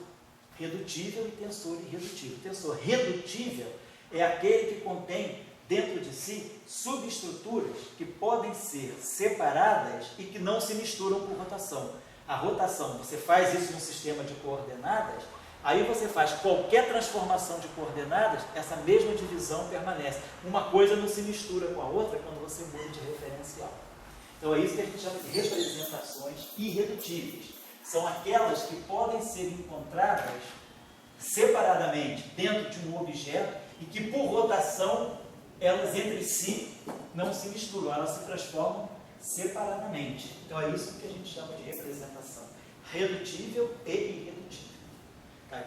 redutível e tensor irredutível. Tensor redutível é aquele que contém dentro de si subestruturas que podem ser separadas e que não se misturam por rotação. A rotação, você faz isso num sistema de coordenadas, aí você faz qualquer transformação de coordenadas, essa mesma divisão permanece. Uma coisa não se mistura com a outra quando você muda de referencial. Então é isso que a gente chama de representações irredutíveis. São aquelas que podem ser encontradas separadamente dentro de um objeto e que por rotação elas entre si não se misturam, elas se transformam separadamente. Então é isso que a gente chama de representação redutível e irredutível. Tá?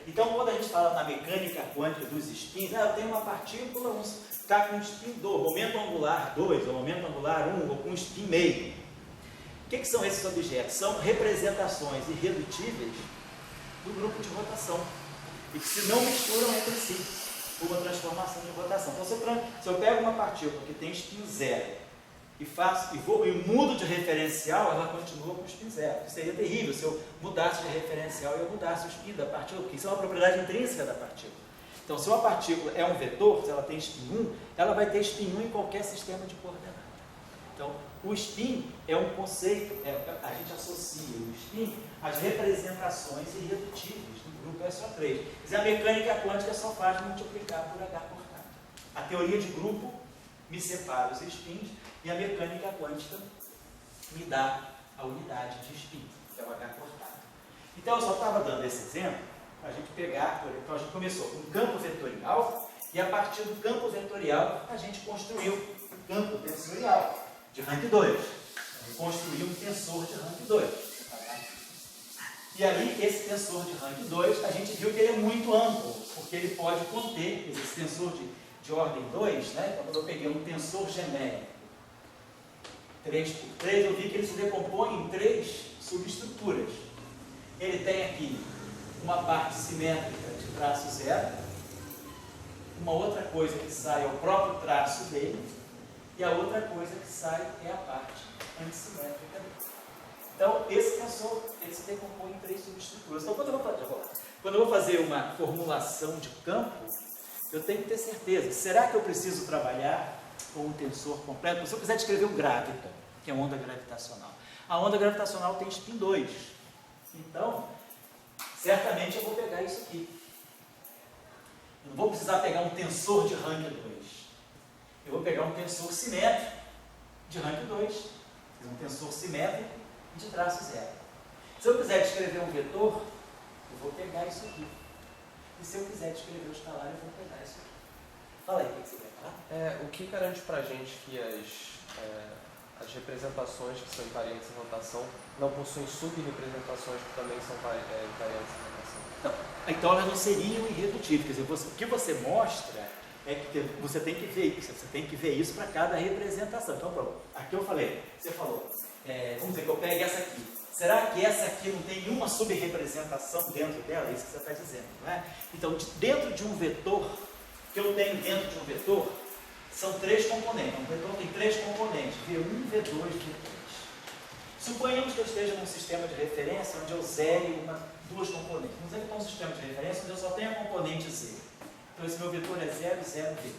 Então quando a gente fala na mecânica quântica dos spins, eu tenho uma partícula, está com um spin 2, momento angular 2, ou momento angular 1, ou com um spin meio. O que são esses objetos? São representações irredutíveis do grupo de rotação e que se não misturam entre si por uma transformação de rotação. Então, se eu pego uma partícula que tem spin 0 e mudo de referencial, ela continua com spin 0. Isso seria terrível se eu mudasse de referencial e eu mudasse o spin da partícula, porque isso é uma propriedade intrínseca da partícula. Então, se uma partícula é um vetor, se ela tem spin 1, ela vai ter spin 1 em qualquer sistema de coordenadas. Então, o spin é um conceito, a gente associa o spin às representações irredutíveis do grupo SO3. Mas a mecânica quântica só faz multiplicar por H cortado. A teoria de grupo me separa os spins e a mecânica quântica me dá a unidade de spin, que é o H cortado. Então, eu só estava dando esse exemplo para a gente pegar, então a gente começou com um campo vetorial e a partir do campo vetorial a gente construiu um campo tensorial de rank 2. Construiu um tensor de rank 2. E aí, esse tensor de rank 2, a gente viu que ele é muito amplo, porque ele pode conter, esse tensor de ordem 2, né? Então, quando eu peguei um tensor genérico 3×3, eu vi que ele se decompõe em 3 subestruturas. Ele tem aqui uma parte simétrica de traço 0, uma outra coisa que sai é o próprio traço dele, e a outra coisa que sai é a parte antissimétrica dele. Então, esse tensor ele se decompõe em 3 subestruturas. Então, quando eu vou fazer uma formulação de campo, eu tenho que ter certeza, será que eu preciso trabalhar com um tensor completo? Se eu quiser descrever um gráviton, que é onda gravitacional, a onda gravitacional tem spin 2. Então, certamente eu vou pegar isso aqui. Eu não vou precisar pegar um tensor de rank 2. Eu vou pegar um tensor simétrico de rank 2, um tensor simétrico de traço 0. Se eu quiser descrever um vetor, eu vou pegar isso aqui. E se eu quiser descrever o escalar, eu vou pegar isso aqui. Fala aí, o que você quer falar? O que garante para a gente que as representações que são invariantes em rotação não possuem sub-representações que também são invariantes em rotação? Não, então elas não seriam irredutíveis. Quer dizer, o que você mostra é que você tem que ver isso. Você tem que ver isso para cada representação. Então, pronto. Aqui eu falei, você falou, vamos dizer que eu pegue essa aqui. Será que essa aqui não tem nenhuma sub-representação dentro dela? É isso que você está dizendo, não é? Então, dentro de um vetor, que eu tenho dentro de um vetor, são 3 componentes. Um vetor tem 3 componentes, V1, V2, V3. Suponhamos que eu esteja num sistema de referência onde eu zere 2 componentes. Vamos dizer que eu estou num sistema de referência onde eu só tenho a componente Z. Então, esse meu vetor é 0, 0, V.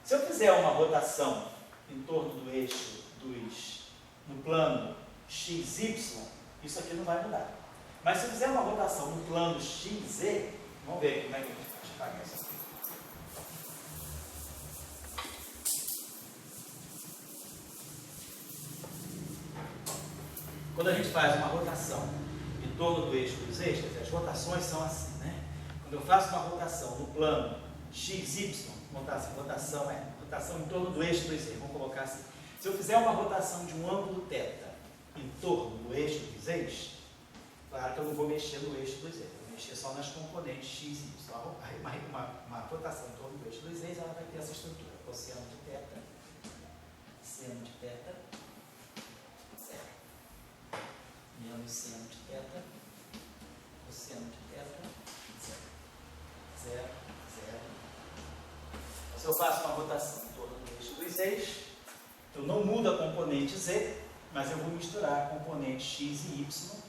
Se eu fizer uma rotação em torno do eixo no plano XY, isso aqui não vai mudar. Mas se eu fizer uma rotação no plano XZ, vamos ver como é que a gente pode pagar isso aqui. Quando a gente faz uma rotação em torno do eixo dos eixos, quer dizer, as rotações são assim, né? Quando eu faço uma rotação no plano XY, rotação é rotação em torno do eixo dos eixos, vamos colocar assim. Se eu fizer uma rotação de um ângulo θ em torno do eixo dos eixos, claro que eu não vou mexer no eixo dos eixos, eu vou mexer só nas componentes x e y. Uma rotação em torno do eixo dos eixos, ela vai ter essa estrutura, cosseno de θ, seno de θ, zero. Menos seno de θ, cosseno de θ, zero. Zero, zero. Então, se eu faço uma rotação em torno do eixo dos eixos, eu não mudo a componente z, mas eu vou misturar a componente x e y,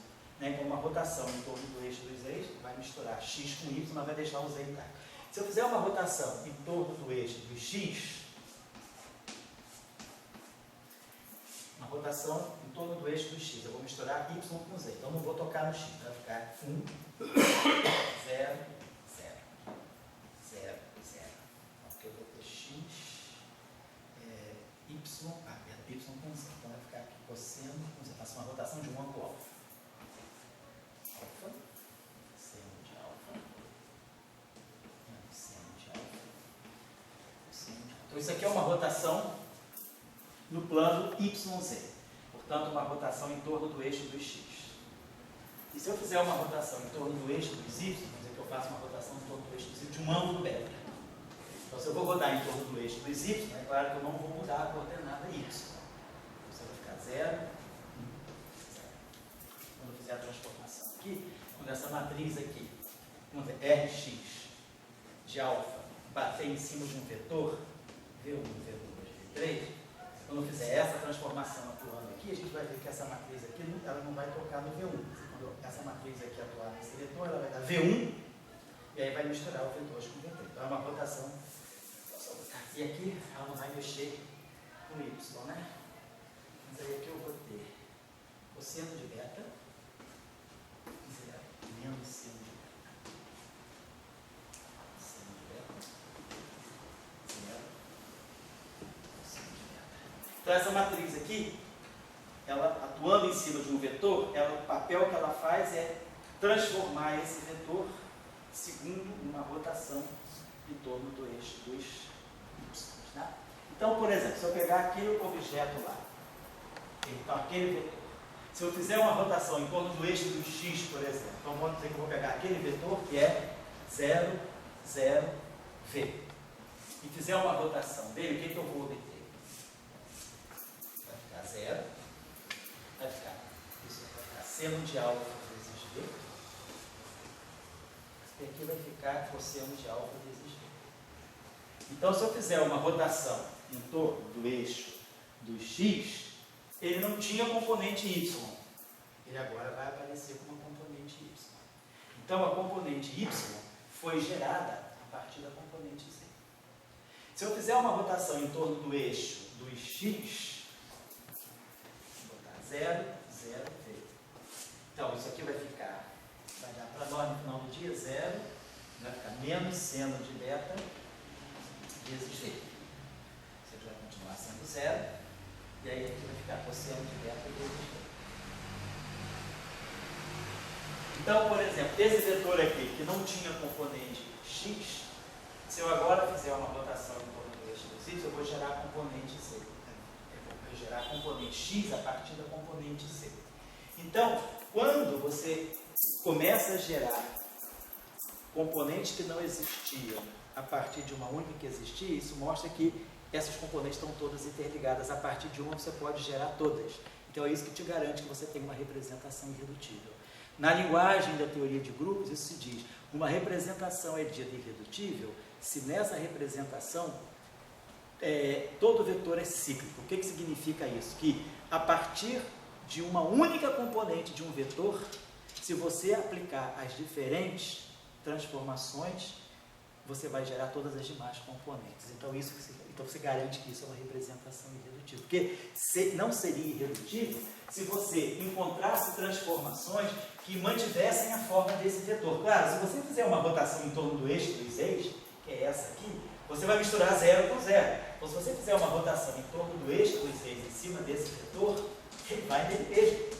né, com uma rotação em torno do eixo dos eixos, vai misturar x com y, mas vai deixar o z intacto. Se eu fizer uma rotação em torno do eixo do x, uma rotação em torno do eixo do x, eu vou misturar y com z, então não vou tocar no x, vai ficar 1, 0, 0, 0, 0. Porque eu vou ter x, y com z, então vai ficar aqui cosseno com z, faço uma rotação de um ângulo alfa. Alfa, seno de alfa, seno de alfa, seno de alfa. Então isso aqui é uma rotação no plano YZ, portanto uma rotação em torno do eixo dos x. E se eu fizer uma rotação em torno do eixo dos y, quer dizer que eu faço uma rotação em torno do eixo dos y de um ângulo beta. Então se eu vou rodar em torno do eixo dos y, é claro que eu não vou mudar a coordenada y. Você vai ficar 0, 1, 0. Quando eu fizer a transformação aqui, quando essa matriz aqui, Rx de alfa, bater em cima de um vetor, V1, V2, V3, quando eu fizer essa transformação atuando aqui, a gente vai ver que essa matriz aqui, ela não vai tocar no V1. Quando essa matriz aqui atuar nesse vetor, ela vai dar V1, e aí vai misturar o V2 com o V3. Então é uma rotação. E aqui ela não vai mexer com Y, né? Mas aí aqui eu vou ter cosseno de beta, 0, menos seno de beta. Seno de beta, 0, cosseno de beta. Então essa matriz aqui, ela atuando em cima de um vetor, o papel que ela faz é transformar esse vetor segundo uma rotação em torno do eixo dos y. Tá? Então, por exemplo, se eu pegar aquele objeto lá, então aquele vetor, se eu fizer uma rotação em torno do eixo do x, por exemplo, então vamos dizer que eu vou pegar aquele vetor que é 0, 0, v, e fizer uma rotação dele, o que eu vou obter? Vai ficar 0, vai ficar seno de alfa vezes v, e aqui vai ficar cosseno de alfa vezes v. Então, se eu fizer uma rotação em torno do eixo do x, ele não tinha componente y. Ele agora vai aparecer como uma componente y. Então, a componente y foi gerada a partir da componente z. Se eu fizer uma rotação em torno do eixo do x, vou botar 0, 0, v. Então, isso aqui vai dar para nós no final do dia 0, vai ficar menos seno de beta vezes v. Isso aqui vai continuar sendo 0, e aí aqui vai ficar cosseno de beta vezes v. Então, por exemplo, esse vetor aqui, que não tinha componente x, se eu agora fizer uma rotação em torno do eixo dos y, eu vou gerar a componente z. Eu vou gerar a componente x a partir da componente z. Então, quando você começa a gerar componentes que não existiam a partir de uma única que existia, isso mostra que essas componentes estão todas interligadas. A partir de uma você pode gerar todas. Então é isso que te garante que você tem uma representação irredutível. Na linguagem da teoria de grupos, isso se diz: uma representação é dita irredutível se nessa representação todo vetor é cíclico. O que significa isso? Que a partir de uma única componente de um vetor, se você aplicar as diferentes transformações, você vai gerar todas as demais componentes. Então você garante que isso é uma representação irredutível. Porque não seria irredutível se você encontrasse transformações que mantivessem a forma desse vetor. Claro, se você fizer uma rotação em torno do eixo dos eixos, que é essa aqui, você vai misturar 0 com 0. Então, se você fizer uma rotação em torno do eixo dos eixos em cima desse vetor, ele vai nele mesmo.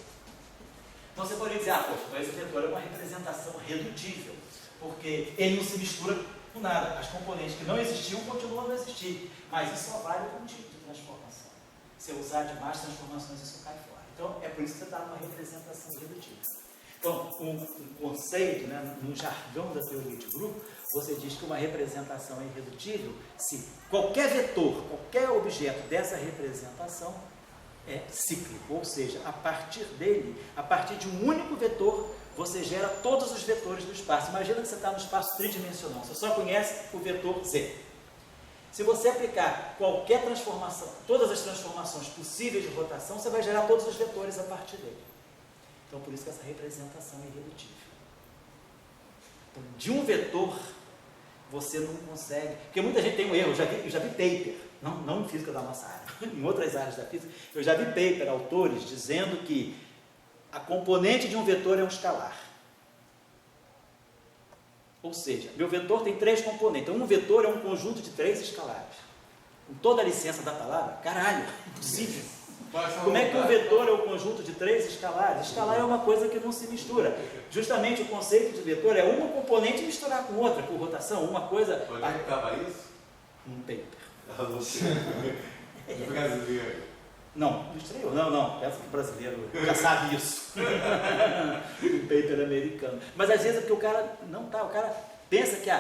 Então você poderia dizer, poxa, então esse vetor é uma representação redutível, porque ele não se mistura com nada. As componentes que não existiam continuam a não existir, mas isso só vale para um tipo de transformação. Se eu usar demais transformações, isso cai fora. Então é por isso que você dá uma representação redutível. Então, um conceito, né, no jargão da teoria de grupo, você diz que uma representação é irredutível se qualquer vetor, qualquer objeto dessa representação é cíclico, ou seja, a partir dele, a partir de um único vetor, você gera todos os vetores do espaço. Imagina que você está no espaço tridimensional, você só conhece o vetor Z. Se você aplicar qualquer transformação, todas as transformações possíveis de rotação, você vai gerar todos os vetores a partir dele. Então, por isso que essa representação é irredutível. Então, de um vetor, você não consegue... Porque muita gente tem um erro, eu já vi paper, não em física da nossa área, em outras áreas da física, eu já vi paper, autores, dizendo que a componente de um vetor é um escalar. Ou seja, meu vetor tem 3 componentes. Então, um vetor é um conjunto de 3 escalares. Com toda a licença da palavra, caralho, impossível. Como é que um vetor é o conjunto de 3 escalares? Escalar é uma coisa que não se mistura. Justamente o conceito de vetor é uma componente misturar com outra, por rotação, uma coisa... Onde é que estava isso? Um paper. Brasileiro. Não, estranho, não, pensa que o brasileiro já sabe isso. Um paper americano. Mas às vezes é porque o cara não tá, o cara pensa que,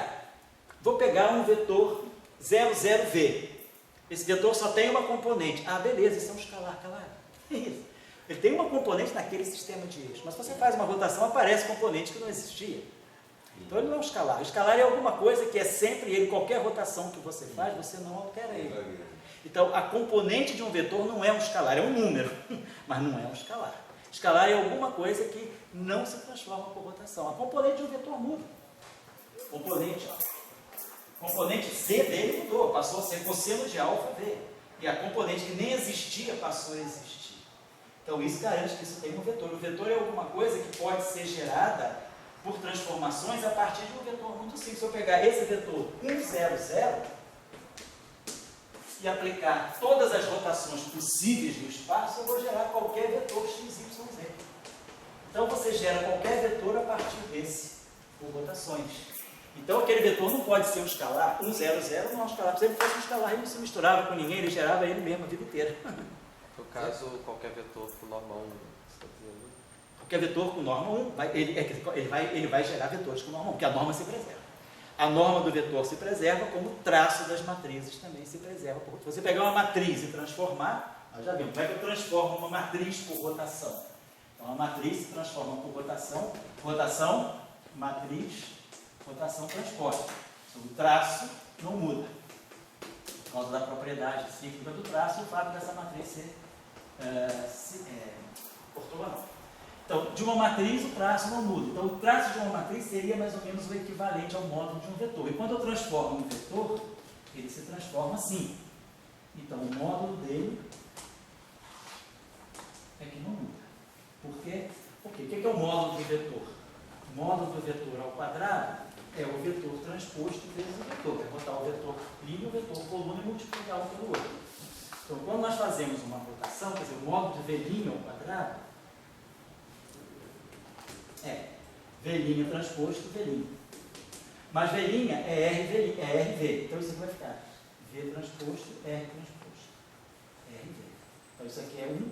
vou pegar um vetor 00V. Esse vetor só tem uma componente. Beleza, isso é um escalar, claro. É isso. Ele tem uma componente naquele sistema de eixo. Mas se você faz uma rotação, aparece componente que não existia. Então ele não é um escalar. O escalar é alguma coisa que é sempre ele. Qualquer rotação que você faz, você não altera ele. Então a componente de um vetor não é um escalar, é um número. Mas não é um escalar. Escalar é alguma coisa que não se transforma por rotação. A componente de um vetor muda. Componente C dele mudou, passou a ser cosseno de alfa V. E a componente que nem existia passou a existir. Então isso garante que isso tem um vetor. O vetor é alguma coisa que pode ser gerada por transformações a partir de um vetor muito simples. Se eu pegar esse vetor 1, 0, 0 e aplicar todas as rotações possíveis do espaço, eu vou gerar qualquer vetor x, y, z. Então você gera qualquer vetor a partir desse, por rotações. Então aquele vetor não pode ser um escalar, 1, 0, 0 não é um escalar. Se ele fosse um escalar, ele não se misturava com ninguém, ele gerava ele mesmo a vida inteira. No caso, qualquer vetor com norma 1, você está dizendo? Qualquer vetor com norma 1, ele vai gerar vetores com norma 1, porque a norma se preserva. A norma do vetor se preserva, como o traço das matrizes também se preserva. Se você pegar uma matriz e transformar, nós já vimos, como é que eu transformo uma matriz por rotação? Então a matriz se transforma por rotação, matriz, rotação, transporte. Então, o traço não muda, por causa da propriedade cíclica do traço e o fato dessa matriz ser ortogonal. Então, de uma matriz, o traço não muda. Então, o traço de uma matriz seria mais ou menos o equivalente ao módulo de um vetor. E quando eu transformo um vetor, ele se transforma assim. Então, o módulo dele é que não muda. Por quê? Porque o que é o módulo do vetor? O módulo do vetor ao quadrado é o vetor transposto vezes o vetor. É botar o vetor linha e o vetor coluna e multiplicar um pelo outro. Então, quando nós fazemos uma rotação, quer dizer, o módulo de V' ao quadrado é V' transposto V'. Mas V' é RV. Então isso aqui vai ficar V transposto, R transposto. RV. Então isso aqui é 1.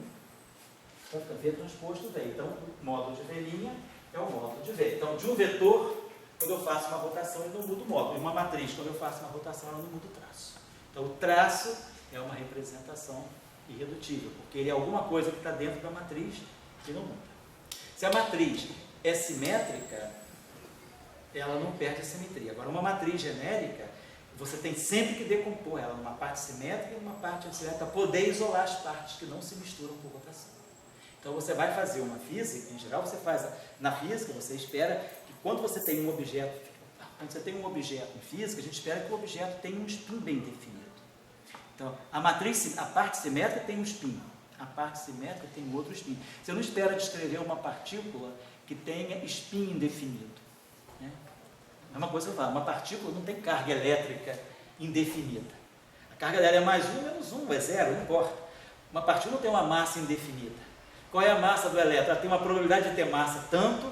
Então fica V transposto V. Então o módulo de V' é o módulo de V. Então de um vetor, quando eu faço uma rotação, eu não mudo o módulo. E uma matriz, quando eu faço uma rotação, eu não mudo o traço. Então o traço é uma representação irredutível, porque ele é alguma coisa que está dentro da matriz que não muda. Se a matriz é simétrica, ela não perde a simetria. Agora, uma matriz genérica, você tem sempre que decompor ela numa parte simétrica e numa parte assimétrica, para poder isolar as partes que não se misturam por rotação. Então, você vai fazer uma física, em geral, você faz na física, você espera que quando você tem um objeto, em física, a gente espera que o objeto tenha um spin bem definido. Então, a parte simétrica tem um spin, a parte simétrica tem outro spin. Você não espera descrever uma partícula que tenha spin indefinido. Né? É uma coisa que eu falo, uma partícula não tem carga elétrica indefinida. A carga dela é mais 1 menos 1, é 0, não importa. Uma partícula não tem uma massa indefinida. Qual é a massa do elétron? Ela tem uma probabilidade de ter massa tanto,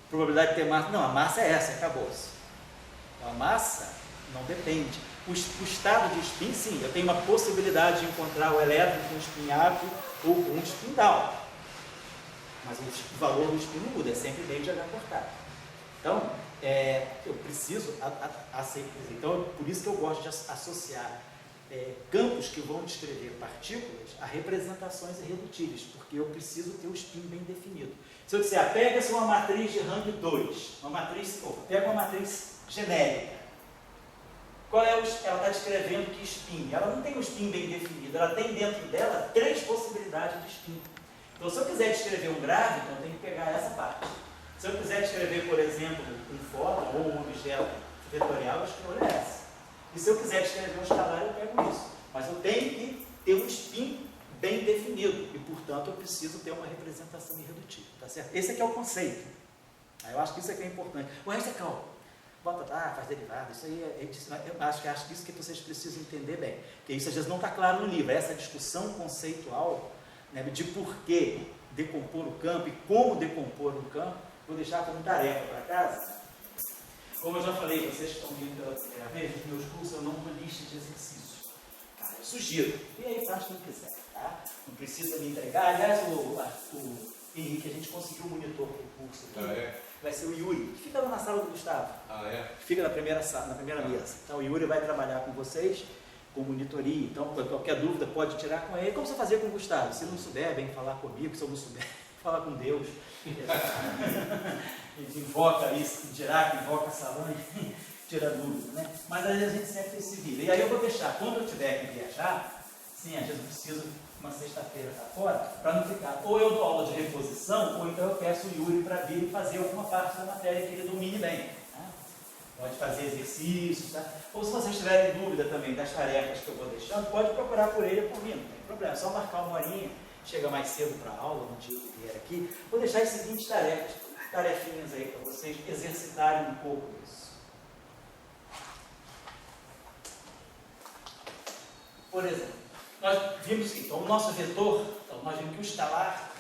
probabilidade de ter massa... Não, a massa é essa, acabou-se. Então, a massa não depende. O estado de spin, sim, eu tenho uma possibilidade de encontrar o elétron com spin up ou com spin down. Mas o valor do spin não muda, é sempre meio de H cortado. Então, eu preciso então, por isso que eu gosto de associar campos que vão descrever partículas a representações irredutíveis, porque eu preciso ter o spin bem definido. Se eu disser, pega-se uma matriz de rank 2, pega uma matriz genérica, ela está descrevendo que spin? Ela não tem um spin bem definido, ela tem dentro dela 3 possibilidades de spin. Então, se eu quiser descrever um gráfico, eu tenho que pegar essa parte. Se eu quiser descrever, por exemplo, um fóton ou um objeto vetorial, eu escolho essa. E se eu quiser descrever um escalar, eu pego isso. Mas eu tenho que ter um spin bem definido e, portanto, eu preciso ter uma representação irredutível. Tá certo? Esse aqui é o conceito. Eu acho que isso aqui é importante. O resto é calmo. Bota, faz derivada, isso aí eu acho que isso que vocês precisam entender bem. Porque isso às vezes não está claro no livro. Essa discussão conceitual, né, de por que decompor o campo e como decompor o campo, vou deixar como tarefa para casa. Como eu já falei, vocês que estão vindo pela primeira vez, nos meus cursos eu não dou lista de exercícios. Cara, eu sugiro. E aí faz quem quiser, tá? Não precisa me entregar. Aliás, o Henrique, a gente conseguiu um monitor para o curso aqui. Vai ser o Yuri, que fica lá na sala do Gustavo. Que fica na primeira mesa. Então o Yuri vai trabalhar com vocês, com monitoria. Então, qualquer dúvida pode tirar com ele. Como você fazer com o Gustavo? Se não souber, vem falar comigo. Se eu não souber, falar com Deus. Invoca isso, Dirac, invoca Salan, tira dúvida, né? Mas aí a gente sempre se vira. E aí eu vou deixar, quando eu tiver que viajar, sim, às vezes eu preciso, uma sexta-feira estar fora, para não ficar, ou eu dou aula de reposição, ou então eu peço o Yuri para vir e fazer alguma parte da matéria que ele domine bem. Tá? Pode fazer exercícios, tá? Ou se vocês tiverem dúvida também das tarefas que eu vou deixando, pode procurar por ele ou por mim, não tem problema, é só marcar uma horinha, chega mais cedo para a aula, no dia que vier aqui. Vou deixar as seguintes tarefinhas aí para vocês exercitarem um pouco isso. Por exemplo, nós vimos que então, o nosso vetor, nós vimos que o escalar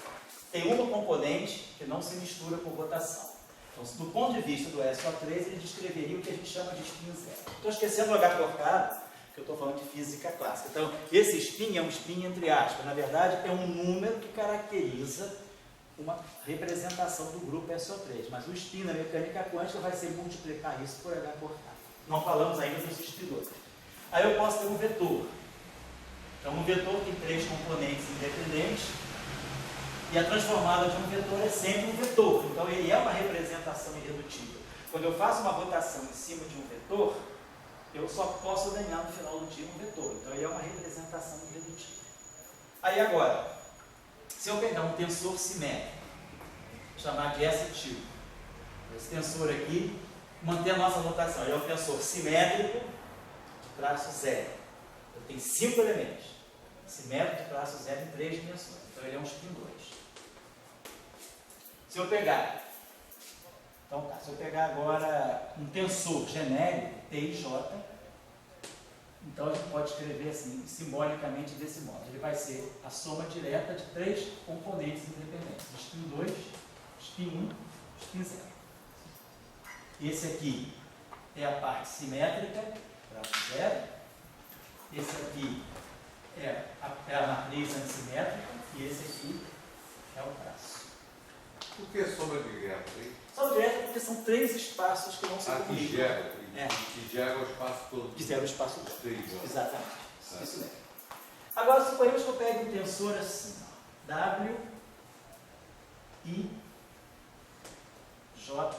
tem uma componente que não se mistura com rotação. Então, do ponto de vista do SO3, ele descreveria o que a gente chama de spin zero. Estou esquecendo o H cortado, que eu estou falando de física clássica. Então, esse spin é um spin entre aspas. Na verdade, é um número que caracteriza uma representação do grupo SO3. Mas o spin na mecânica quântica vai ser multiplicar isso por H cortado. Não falamos ainda dos spinores. Aí eu posso ter um vetor. Então, um vetor tem 3 componentes independentes e a transformada de um vetor é sempre um vetor. Então, ele é uma representação irredutível. Quando eu faço uma rotação em cima de um vetor, eu só posso ganhar no final do dia um vetor. Então, ele é uma representação irredutível. Aí, agora, se eu pegar um tensor simétrico, chamar de S tipo, esse tensor aqui, manter a nossa notação, ele é um tensor simétrico de traço zero. Ele tem 5 elementos. Simétrico de traço zero em 3 dimensões. Então, ele é um spin 2. Se eu pegar agora um tensor genérico, T e J, então a gente pode escrever assim, simbolicamente desse modo. Ele vai ser a soma direta de 3 componentes independentes. Spin 2, spin 1, spin 0. Esse aqui é a parte simétrica, traço zero. Esse aqui é a matriz antissimétrica e esse aqui é o traço. Por que sombra direta? Sombra direta porque são 3 espaços que não se comunicam. Que gera o espaço todo. Que gera o espaço todo. 3. Exatamente. Isso mesmo. Agora, suponhamos que eu pegue um tensor assim, W, I, J,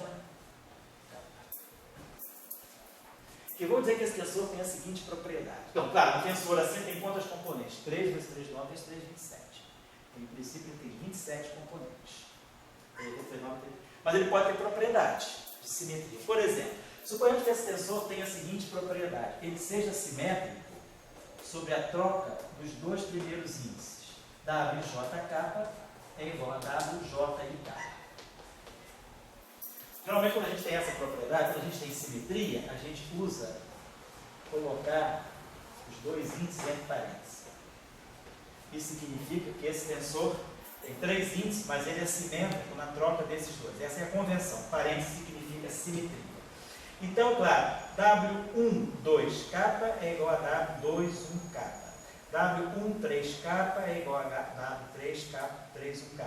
que eu vou dizer que esse tensor tem a seguinte propriedade. Então, claro, um tensor assim tem quantas componentes? 3 vezes 3, 9 vezes 3, 27. Em princípio, ele tem 27 componentes. Mas ele pode ter propriedades de simetria. Por exemplo, suponhamos que esse tensor tenha a seguinte propriedade. Ele seja simétrico sobre a troca dos 2 primeiros índices. WJK é igual a WJIK. Normalmente, quando a gente tem essa propriedade, quando a gente tem simetria, a gente usa colocar os 2 índices entre parênteses. Isso significa que esse tensor Tem 3 índices, mas ele é simétrico na troca desses dois. Essa é a convenção. Parênteses significa simetria. Então, claro, W12K é igual a W21K. W13K é igual a W3K31K.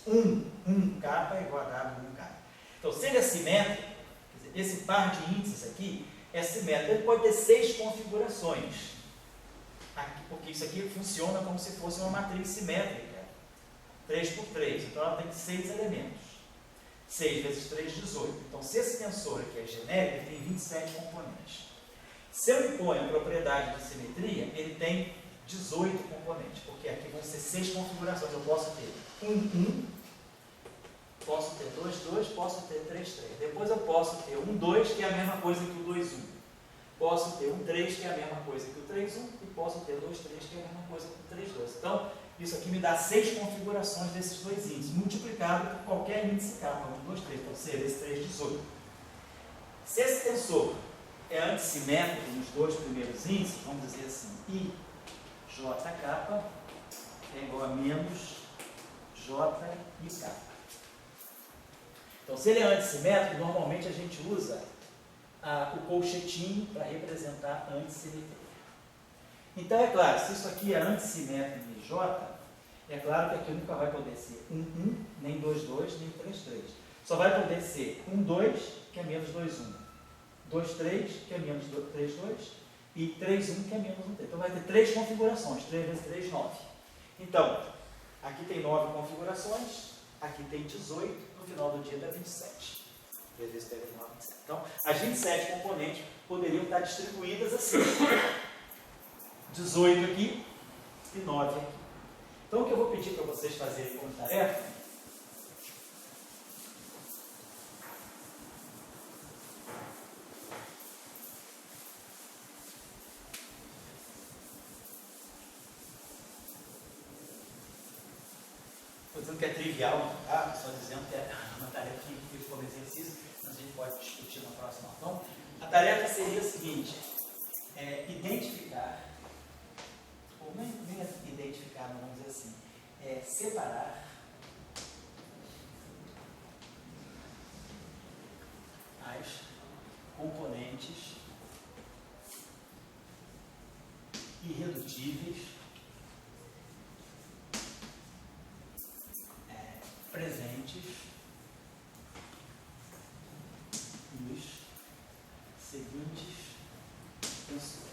W11K é igual a W1K. Então, se ele é simétrico, quer dizer, esse par de índices aqui é simétrico. Ele pode ter 6 configurações. Porque isso aqui funciona como se fosse uma matriz simétrica, 3 por 3, então ela tem 6 elementos, 6 vezes 3, 18. Então, se esse tensor aqui é genérico, ele tem 27 componentes. Se eu imponho a propriedade de simetria, ele tem 18 componentes, porque aqui vão ser 6 configurações. Eu posso ter 1, 1, posso ter 2, 2, posso ter 3, 3. Depois eu posso ter 1, 2, que é a mesma coisa que o 2, 1. Posso ter 1, 3, que é a mesma coisa que o 3, 1, e posso ter 2, 3, que é a mesma coisa que o 3, 2. Então, isso aqui me dá 6 configurações desses dois índices, multiplicado por qualquer índice K, 1, 2, 3, então 6 vezes 3, 18. Se esse tensor é antissimétrico nos dois primeiros índices, vamos dizer assim, IJK é igual a menos JIK. Então, se ele é antissimétrico, normalmente a gente usa o colchetinho para representar a antissimetria. Então, é claro, se isso aqui é antissimétrico em J, é claro que aqui nunca vai poder ser 1, 1, nem 2, 2, nem 3, 3. Só vai poder ser 1, 2, que é menos 2, 1. 2, 3, que é menos 3, 2. E 3, 1, que é menos 1, 3. Então, vai ter 3 configurações. 3 vezes 3, 9. Então, aqui tem 9 configurações, aqui tem 18, no final do dia dá 27. 3 vezes 3 vezes 9, 27. Então, as 27 componentes poderiam estar distribuídas assim. 18 aqui e 9 aqui. Então, o que eu vou pedir para vocês fazerem como tarefa, estou dizendo que é trivial, tá? Só dizendo que é uma tarefa que eu fiz como exercício, mas a gente pode discutir na próxima. Então, a tarefa seria a seguinte: identificar, ou nem identificar, mas vamos dizer assim, separar as componentes irredutíveis presentes nos seguintes tensores.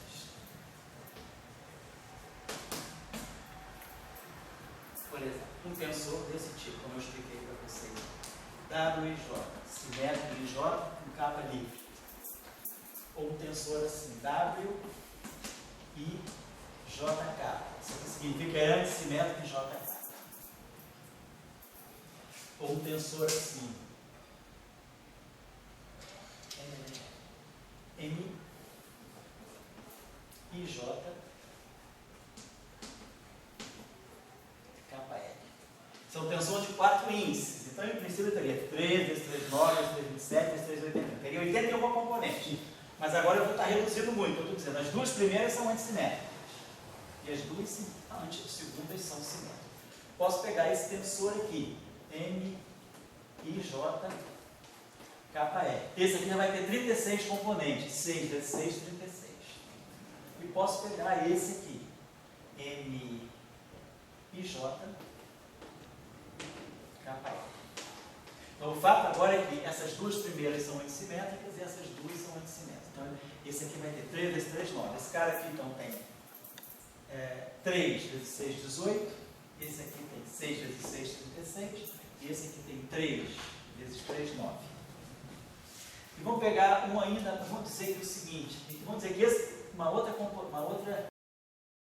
Por exemplo, um tensor desse tipo, como eu expliquei para vocês, WIJ, simétrico de J com capa livre. Ou um tensor assim, WIJK, isso significa que é antissimétrico de JK. Ou um tensor assim, MIJ KL. São tensores de 4 índices. Então, em princípio, eu teria 3 vezes 3, 9, vezes 3, 27, vezes 3, 80. Teria 81 componentes. Mas agora eu vou estar reduzindo muito. Eu estou dizendo, as duas primeiras são antissimétricas. E as duas segundas são simétricas. Posso pegar esse tensor aqui, MIJ KL. Esse aqui já vai ter 36 componentes. 6 vezes 6, 36. E posso pegar esse aqui, MIJ KL. Então, o fato agora é que essas duas primeiras são antissimétricas e essas duas são antissimétricas. Então, esse aqui vai ter 3 vezes 3, 9. Esse cara aqui, então, tem 3 vezes 6, 18. Esse aqui tem 6 vezes 6, 36. E esse aqui tem 3 vezes 3, 9. E vamos pegar um ainda, vamos dizer que é o seguinte, vamos dizer que uma outra